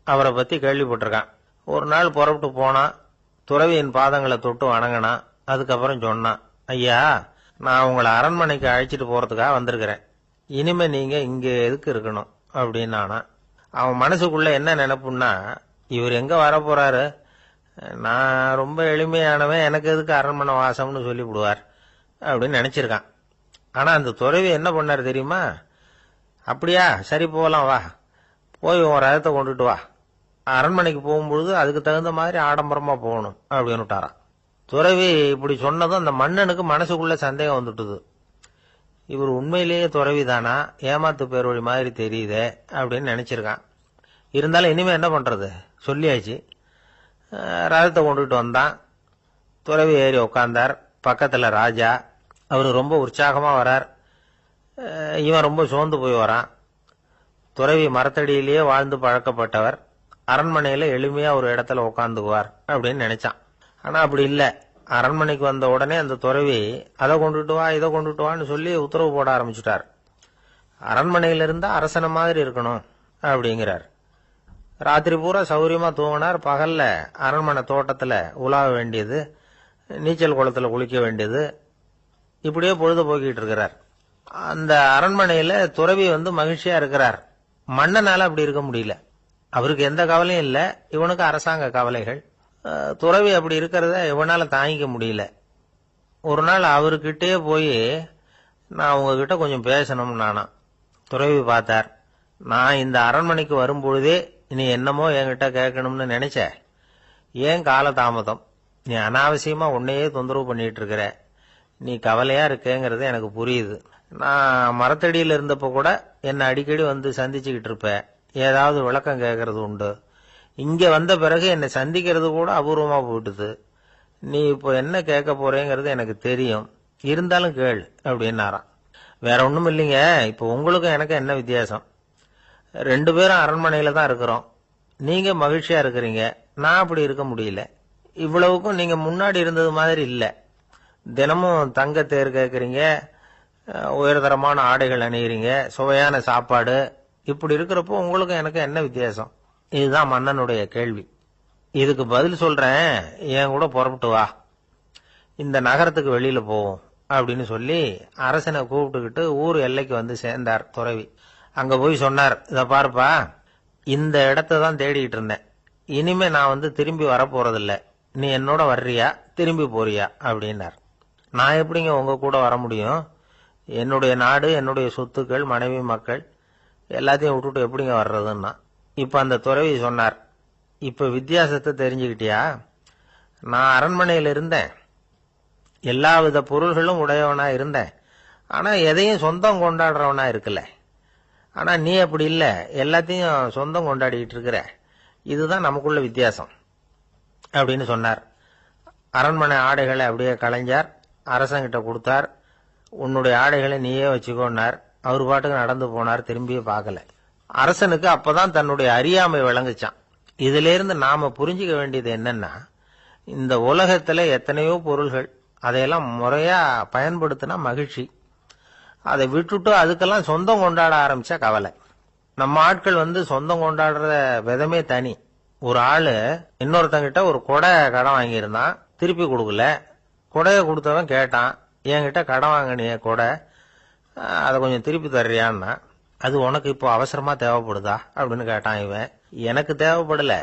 அவரை பத்தி கேள்விப்பட்டிருக்கான். ஒரு நாள் புறப்பட்டு போனா, துறவியின் பாதங்களை தொட்டு வணங்கினான். அதுக்கப்புறம் சொன்னான், ஐயா, நான் உங்களை அரண்மனைக்கு அழைச்சிட்டு போறதுக்காக வந்திருக்கிறேன், இனிமே நீங்க இங்க எதுக்கு இருக்கணும் அப்படின்னானா. அவன் மனசுக்குள்ள என்ன நினைப்புன்னா, இவர் எங்க வர போறாரு, நான் ரொம்ப எளிமையானவன், எனக்கு எதுக்கு அரண்மனை வாசம்னு சொல்லி விடுவார் அப்படின்னு நினைச்சிருக்கான். ஆனா அந்த துறவி என்ன பண்ணாரு தெரியுமா? அப்படியா, சரி போகலாம், வா, போய் உன் ரதத்தை கொண்டுட்டு வா, அரண்மனைக்கு போகும்பொழுது அதுக்கு தகுந்த மாதிரி ஆடம்பரமா போகணும் அப்படின்னு விட்டாரான். துறவி இப்படி சொன்னதும் அந்த மன்னனுக்கு மனசுக்குள்ள சந்தேகம் வந்துட்டுது. இவர் உண்மையிலேயே துறவி தானா, ஏமாத்து பேர் வழி மாதிரி தெரியுதே அப்படின்னு நினைச்சிருக்கான். இருந்தாலும் இனிமே என்ன பண்றது, சொல்லியாச்சு. ரதத்தை கொண்டுட்டு வந்தான். துறவி ஏறி உட்கார்ந்தார். பக்கத்துல ராஜா, அவரு ரொம்ப உற்சாகமா வரார், இவன் ரொம்ப சோர்ந்து போய் வரான். துறவி மரத்தடியிலேயே வாழ்ந்து பழக்கப்பட்டவர், அரண்மனையில எளிமையா ஒரு இடத்துல உட்காந்துக்குவார் அப்படின்னு நினைச்சான். ஆனா அப்படி இல்ல. அரண்மனைக்கு வந்த உடனே அந்த துறவி அதை கொண்டுட்டு வா இதை கொண்டுட்டு வான்னு சொல்லி உத்தரவு போட ஆரம்பிச்சுட்டார். அரண்மனையில இருந்தா அரசன மாதிரி இருக்கணும் அப்படிங்கிறார். ராத்திரி பூரா சௌரியமா தூங்கினார். பகல்ல அரண்மனை தோட்டத்துல உலாவ வேண்டியது, நீச்சல் குளத்துல குளிக்க வேண்டியது, இப்படியே பொழுது போக்கிட்டு இருக்கிறார். அந்த அரண்மனையில துறவி மகிழ்ச்சியா இருக்கிறார். மன்னனால அப்படி இருக்க முடியல. அவருக்கு எந்த கவலையும் இல்ல, இவனுக்கு அரசாங்க கவலைகள். துறவி அப்படி இருக்கிறத இவனால தாங்கிக்க முடியல. ஒரு நாள் அவர்கிட்டே போய், நான் உங்ககிட்ட கொஞ்சம் பேசணும் நானா. துறவி பார்த்தார். நான் இந்த அரண்மனைக்கு வரும்பொழுதே நீ என்னமோ என்கிட்ட கேட்கணும்னு நினைச்ச. ஏன் கால தாமதம்? நீ அனாவசியமா உன்னையே தொந்தரவு பண்ணிட்டு இருக்கிற. நீ கவலையா இருக்கேங்கிறது எனக்கு புரியுது. நான் மரத்தடியில் இருந்தப்ப கூட என்னை அடிக்கடி சந்திச்சுக்கிட்டு இருப்ப. ஏதாவது விளக்கம் கேட்கறது உண்டு. இங்க வந்த பிறகு என்னை சந்திக்கிறது கூட அபூர்வமா போயிட்டுது. நீ இப்போ என்ன கேட்க போறேங்கிறது எனக்கு தெரியும், இருந்தாலும் கேள் அப்படின்னாராம். வேற ஒண்ணும் இல்லைங்க, இப்போ உங்களுக்கும் எனக்கு என்ன வித்தியாசம்? 2 பேரும் அரண்மனையில தான் இருக்கிறோம். நீங்க மகிழ்ச்சியா இருக்கிறீங்க, நான் அப்படி இருக்க முடியல. இவ்வளவுக்கும் நீங்க முன்னாடி இருந்தது மாதிரி இல்ல. தினமும் தங்க தேர் கேட்கறீங்க, உயர்தரமான ஆடைகள் அணிகிறீங்க, சுவையான சாப்பாடு. இப்படி இருக்கிறப்போ உங்களுக்கும் எனக்கு என்ன வித்தியாசம்? இதுதான் மன்னனுடைய கேள்வி. இதுக்கு பதில் சொல்றேன், என் கூட புறப்பட்டு வா, இந்த நகரத்துக்கு வெளியில போவோம் அப்படின்னு சொல்லி அரசனை கூப்பிட்டுக்கிட்டு ஊர் எல்லைக்கு சேர்ந்தார் துறவி. அங்க போய் சொன்னார், இத பாருப்பா, இந்த இடத்தை தான் தேடிட்டு இருந்தேன். இனிமே நான் திரும்பி வரப்போறதில்ல. நீ என்னோட வர்றியா திரும்பி போறியா அப்படின்னார். நான் எப்படிங்க உங்க கூட வர முடியும்? என்னுடைய நாடு, என்னுடைய சொத்துக்கள், மனைவி, மக்கள் எல்லாத்தையும் விட்டுட்டு எப்படிங்க வர்றதுன்னா. இப்ப அந்த துறவி சொன்னார், இப்ப வித்தியாசத்தை தெரிஞ்சுக்கிட்டியா? நான் அரண்மனையில இருந்தேன், எல்லா வித பொருள்களும் உடையவனா இருந்தேன். ஆனா எதையும் சொந்தம் கொண்டாடுறவனா இருக்கல. ஆனா நீ அப்படி இல்ல, எல்லாத்தையும் சொந்தம் கொண்டாடிட்டு இருக்கிற. இதுதான் நமக்குள்ள வித்தியாசம் அப்படின்னு சொன்னார். அரண்மனை ஆடைகளை அப்படியே களைஞ்சார், அரசங்கிட்ட கொடுத்தார். உன்னுடைய ஆடைகளை நீயே வச்சுக்கோன்னார். அவர் பாட்டுக்கு நடந்து போனார், திரும்பியே பார்க்கல. அரசனுக்கு அப்பதான் தன்னுடைய அறியாமை விளங்குச்சான். இதுல இருந்து நாம புரிஞ்சுக்க வேண்டியது என்னன்னா, இந்த உலகத்துல எத்தனையோ பொருள்கள், அதையெல்லாம் முறையா பயன்படுத்தினா மகிழ்ச்சி. அதை விட்டுட்டு அதுக்கெல்லாம் சொந்தம் கொண்டாட ஆரம்பிச்சா கவலை. நம்ம ஆட்கள் சொந்தம் கொண்டாடுற விதமே தனி. ஒரு ஆளு இன்னொருத்தங்கிட்ட ஒரு கொடை கடன் வாங்கியிருந்தான், திருப்பி கொடுக்கல. கொடையை கொடுத்தவன் கேட்டான், என்கிட்ட கடன் வாங்கினிய கொடை, அதை கொஞ்சம் திருப்பி தர்றியான்னா. அது உனக்கு இப்போ அவசரமா தேவைப்படுதா அப்படின்னு கேட்டான் இவன். எனக்கு தேவைப்படல,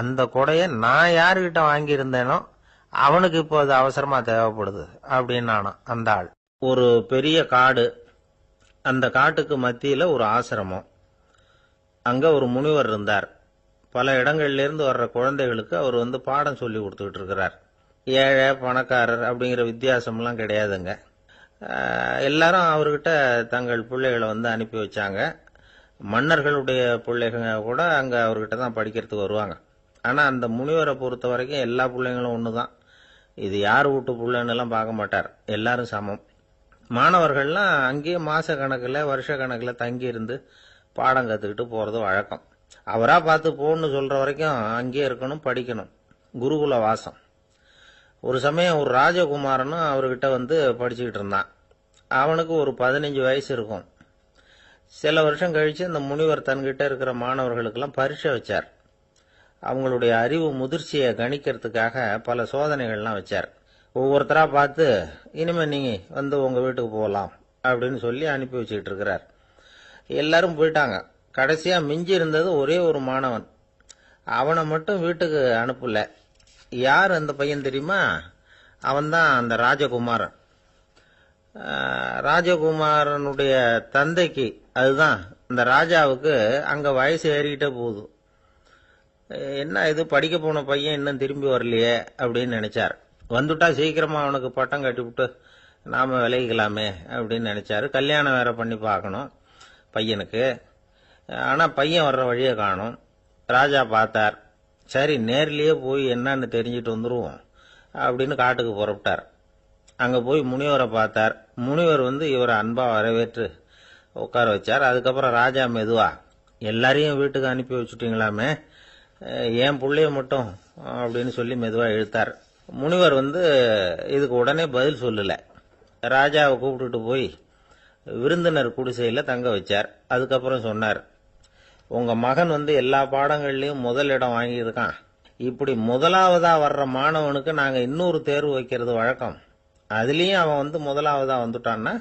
அந்த கொடையை நான் யாருகிட்ட வாங்கியிருந்தேனோ அவனுக்கு இப்போ அது அவசரமா தேவைப்படுது அப்படின்னானா அந்த ஆள். ஒரு பெரிய காடு, அந்த காட்டுக்கு மத்தியில ஒரு ஆசிரமம். அங்க ஒரு முனிவர் இருந்தார். பல இடங்கள்ல இருந்து வர்ற குழந்தைகளுக்கு அவர் பாடம் சொல்லி கொடுத்துக்கிட்டு இருக்கிறார். ஏழை பணக்காரர் அப்படிங்கிற வித்தியாசம்லாம் கிடையாதுங்க. எல்லாரும் அவர்கிட்ட தங்கள் பிள்ளைகளை அனுப்பி வச்சாங்க. மன்னர்களுடைய பிள்ளைங்க கூட அங்க அவர்கிட்ட தான் படிக்கிறதுக்கு வருவாங்க. ஆனா அந்த முனிவரை பொறுத்த வரைக்கும் எல்லா பிள்ளைங்களும் ஒண்ணுதான். இது யார் வீட்டு பிள்ளைன்னு எல்லாம் பார்க்க மாட்டார், எல்லாரும் சமம். மாணவர்கள்லாம் அங்கேயே மாச கணக்குல வருஷ கணக்குல தங்கி இருந்து பாடம் கத்துக்கிட்டு போறது வழக்கம். அவரா பார்த்து போன்னு சொல்ற வரைக்கும் அங்கேயே இருக்கணும், படிக்கணும். குருகுல வாசம். ஒரு சமயம் ஒரு ராஜகுமாரனும் அவர்கிட்ட படிச்சுக்கிட்டு இருந்தான். அவனுக்கு ஒரு 15 வயசு இருக்கும். சில வருஷம் கழிச்சு அந்த முனிவர் தன்கிட்ட இருக்கிற மாணவர்களுக்கெல்லாம் பரீட்சை வச்சார். அவங்களுடைய அறிவு முதிர்ச்சியை கணிக்கிறதுக்காக பல சோதனைகள்லாம் வச்சார். ஒவ்வொருத்தரா பார்த்து, இனிமே நீங்க உங்க வீட்டுக்கு போகலாம் அப்படின்னு சொல்லி அனுப்பி வச்சுக்கிட்டு இருக்கிறார். எல்லாரும் போயிட்டாங்க. கடைசியா மிஞ்சி இருந்தது ஒரே ஒரு மாணவன். அவனை மட்டும் வீட்டுக்கு அனுப்பல. யார் அந்த பையன் தெரியுமா? அவன்தான் அந்த ராஜகுமாரன். ராஜகுமாரனுடைய தந்தைக்கு, அதுதான் இந்த ராஜாவுக்கு, அங்க வயசு ஏறிக்கிட்டே போகுது. என்ன இது, படிக்க போன பையன் இன்னும் திரும்பி வரலையே அப்படின்னு நினைச்சார். வந்துட்டா சீக்கிரமா அவனுக்கு பட்டம் கட்டிவிட்டு நாம விலகிக்கலாமே அப்படின்னு நினைச்சாரு. கல்யாணம் வேற பண்ணி பார்க்கணும் பையனுக்கு. ஆனா பையன் வர்ற வழியை காணும். ராஜா பார்த்தார். சரி, நேர்லயே போய் என்னன்னு தெரிஞ்சிட்டு வந்துருவோம் அப்படின்னு காட்டுக்கு புறப்பட்டார். அங்க போய் முனிவரை பார்த்தார். முனிவர் இவரை அன்பா வரவேற்று உட்கார வச்சார். அதுக்கப்புறம் ராஜா மெதுவா, எல்லாரையும் வீட்டுக்கு அனுப்பி வச்சுட்டீங்களாமே, ஏன் புள்ளைய மட்டும் அப்படின்னு சொல்லி மெதுவா இழுத்தார். முனிவர் இதுக்கு உடனே பதில் சொல்லல. ராஜாவை கூப்பிட்டுட்டு போய் விருந்தினர் குடிசையில தங்க வச்சார். அதுக்கப்புறம் சொன்னார், உங்க மகன் எல்லா பாடங்கள்லயும் முதல் இடம் வாங்கியிருக்கான். இப்படி முதலாவதா வர்ற மாணவனுக்கு நாங்க இன்னொரு தேர்வு வைக்கிறது வழக்கம். அதுலயும் அவன் முதலாவதா வந்துட்டான்னா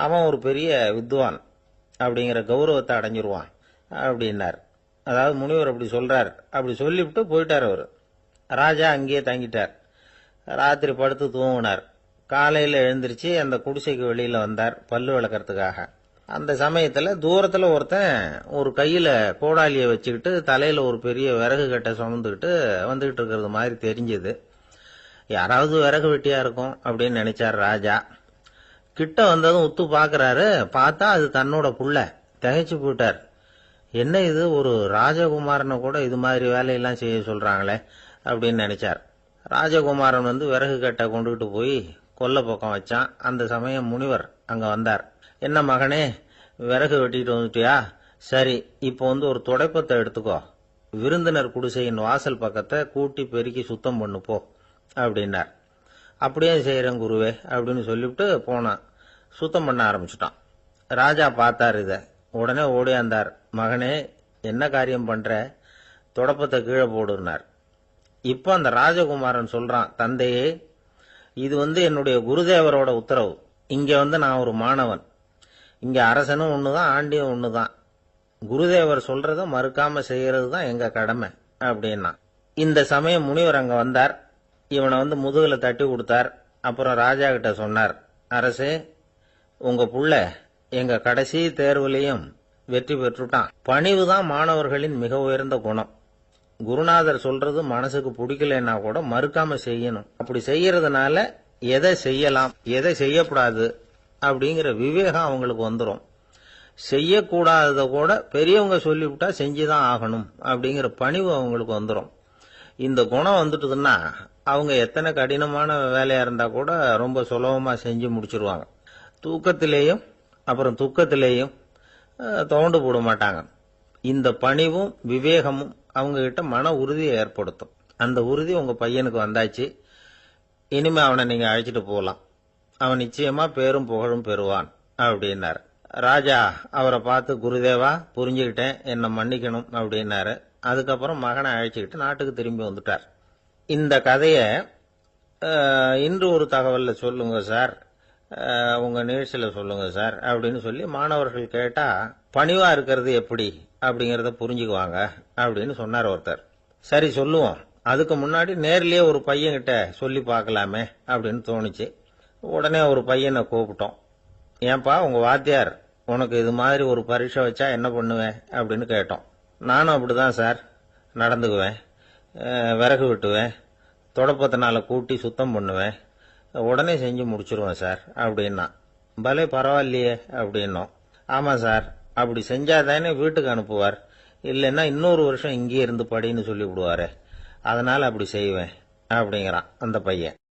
அவன் ஒரு பெரிய வித்வான் அப்படிங்கிற கௌரவத்தை அடைஞ்சிருவான் அப்படின்னார். அதாவது முனிவர் அப்படி சொல்றார். அப்படி சொல்லிவிட்டு போயிட்டார் அவரு. ராஜா அங்கேயே தங்கிட்டார். ராத்திரி படுத்து தூங்கினார். காலையில எழுந்திருச்சு அந்த குடிசைக்கு வெளியில வந்தார் பல்லு விளக்கறதுக்காக. அந்த சமயத்துல தூரத்துல ஒருத்தன் ஒரு கையில கோடாலிய வச்சுக்கிட்டு தலையில ஒரு பெரிய விறகு கட்டை சுமந்துக்கிட்டு வந்துகிட்டு இருக்கிறது மாதிரி தெரிஞ்சது. யாராவது விறகு வெட்டியா இருக்கும் அப்படின்னு நினைச்சார் ராஜா. கிட்ட வந்ததும் உத்து பாக்குறாரு. பார்த்தா அது தன்னோட புள்ள. திகைச்சு போயிட்டார். என்ன இது, ஒரு ராஜகுமாரனை கூட இது மாதிரி வேலையெல்லாம் செய்ய சொல்றாங்களே அப்படின்னு நினைச்சார். ராஜகுமாரன் விறகு கட்டை கொண்டுகிட்டு போய் கொல்லை பக்கம் வச்சான். அந்த சமயம் முனிவர் அங்க வந்தார். என்ன மகனே, விறகு வெட்டிட்டு வந்துட்டியா? சரி, இப்போ ஒரு துடைப்பத்தை எடுத்துக்கோ, விருந்தினர் குடிசையின் வாசல் பக்கத்தை கூட்டி பெருக்கி சுத்தம் பண்ணு போ அப்படின்னார். அப்படியே செய்யறேன் குருவே அப்படின்னு சொல்லிவிட்டு போனான். சுத்தம் பண்ண ஆரம்பிச்சுட்டான். ராஜா பார்த்தார் இத. உடனே ஓடியாந்தார். மகனே, என்ன காரியம் பண்ற? துடப்பத்தை கீழே போடுனார். இப்ப அந்த ராஜகுமாரன் சொல்றான், தந்தையே, இது என்னுடைய குருதேவரோட உத்தரவு. இங்க நான் ஒரு மாணவன். இங்க அரசனும் ஒண்ணுதான், ஆண்டியும் ஒண்ணுதான். குருதேவர் சொல்றத மறுக்காம செய்யறது தான் எங்க கடமை அப்படின்னா. இந்த சமயம் முனிவர் அங்க வந்தார். இவனை முதுகுல தட்டி கொடுத்தார். அப்புறம் ராஜா கிட்ட சொன்னார், அரசே, உங்க புள்ள எங்க கடைசி தேர்வுலையும் வெற்றி பெற்றுட்டான். பணிவுதான் மாணவர்களின் மிக உயர்ந்த குணம். குருநாதர் சொல்றது மனசுக்கு பிடிக்கலன்னா கூட மறுக்காம செய்யணும். அப்படி செய்யறதுனால எதை செய்யலாம் எதை செய்யக்கூடாது அப்படிங்கிற விவேகம் அவங்களுக்கு வந்துடும். செய்யக்கூடாதத கூட பெரியவங்க சொல்லிவிட்டா செஞ்சுதான் ஆகணும் அப்படிங்கிற பணிவு அவங்களுக்கு வந்துடும். இந்த குணம் வந்துட்டுதுன்னா அவங்க எத்தனை கடினமான வேலையா இருந்தா கூட ரொம்ப சுலபமா செஞ்சு முடிச்சிருவாங்க. தூக்கத்திலேயும் அப்புறம் துக்கத்திலேயும் தோண்டு போட மாட்டாங்க. இந்த பணிவும் விவேகமும் அவங்க கிட்ட மன உறுதியை ஏற்படுத்தும். அந்த உறுதி உங்க பையனுக்கு வந்தாச்சு. இனிமே அவனை நீங்க அழைச்சிட்டு போகலாம். அவன் நிச்சயமா பேரும் புகழும் பெறுவான் அப்படின்னாரு. ராஜா அவரை பார்த்து, குருதேவா, புரிஞ்சுக்கிட்டேன், என்ன மன்னிக்கணும் அப்படின்னாரு. அதுக்கப்புறம் மகனை அழைச்சிக்கிட்டு நாட்டுக்கு திரும்பி வந்துட்டார். இந்த கதைய இன்று ஒரு தகவல்ல சொல்லுங்க சார், உங்க நிகழ்ச்சியில சொல்லுங்க சார் அப்படின்னு சொல்லி மாணவர்கள் கேட்டா பணிவா இருக்கிறது எப்படி அப்படிங்கறத புரிஞ்சுக்குவாங்க அப்படின்னு சொன்னார் ஒருத்தர். சரி சொல்லுவோம், அதுக்கு முன்னாடி நேர்லயே ஒரு பையன்கிட்ட சொல்லி பார்க்கலாமே அப்படின்னு தோணுச்சு. உடனே ஒரு பையனை கூப்பிட்டோம். ஏன்பா, உங்க வாத்தியார் உனக்கு இது மாதிரி ஒரு பரீட்சை வச்சா என்ன பண்ணுவேன் அப்படின்னு கேட்டோம். நானும் அப்படிதான் சார் நடந்துக்குவேன். விறகு வெட்டுவேன், தொடப்பத்தினால கூட்டி சுத்தம் பண்ணுவேன், உடனே செஞ்சு முடிச்சிருவேன் சார் அப்படின்னா. பலே பரவாயில்லையே அப்படின்னோம். ஆமா சார், அப்படி செஞ்சாதானே வீட்டுக்கு அனுப்புவார், இல்லைன்னா இன்னொரு வருஷம் இங்கே இருந்து படின்னு சொல்லி விடுவாரு, அதனால அப்படி செய்வேன் அப்படிங்கிறான் அந்த பையன்.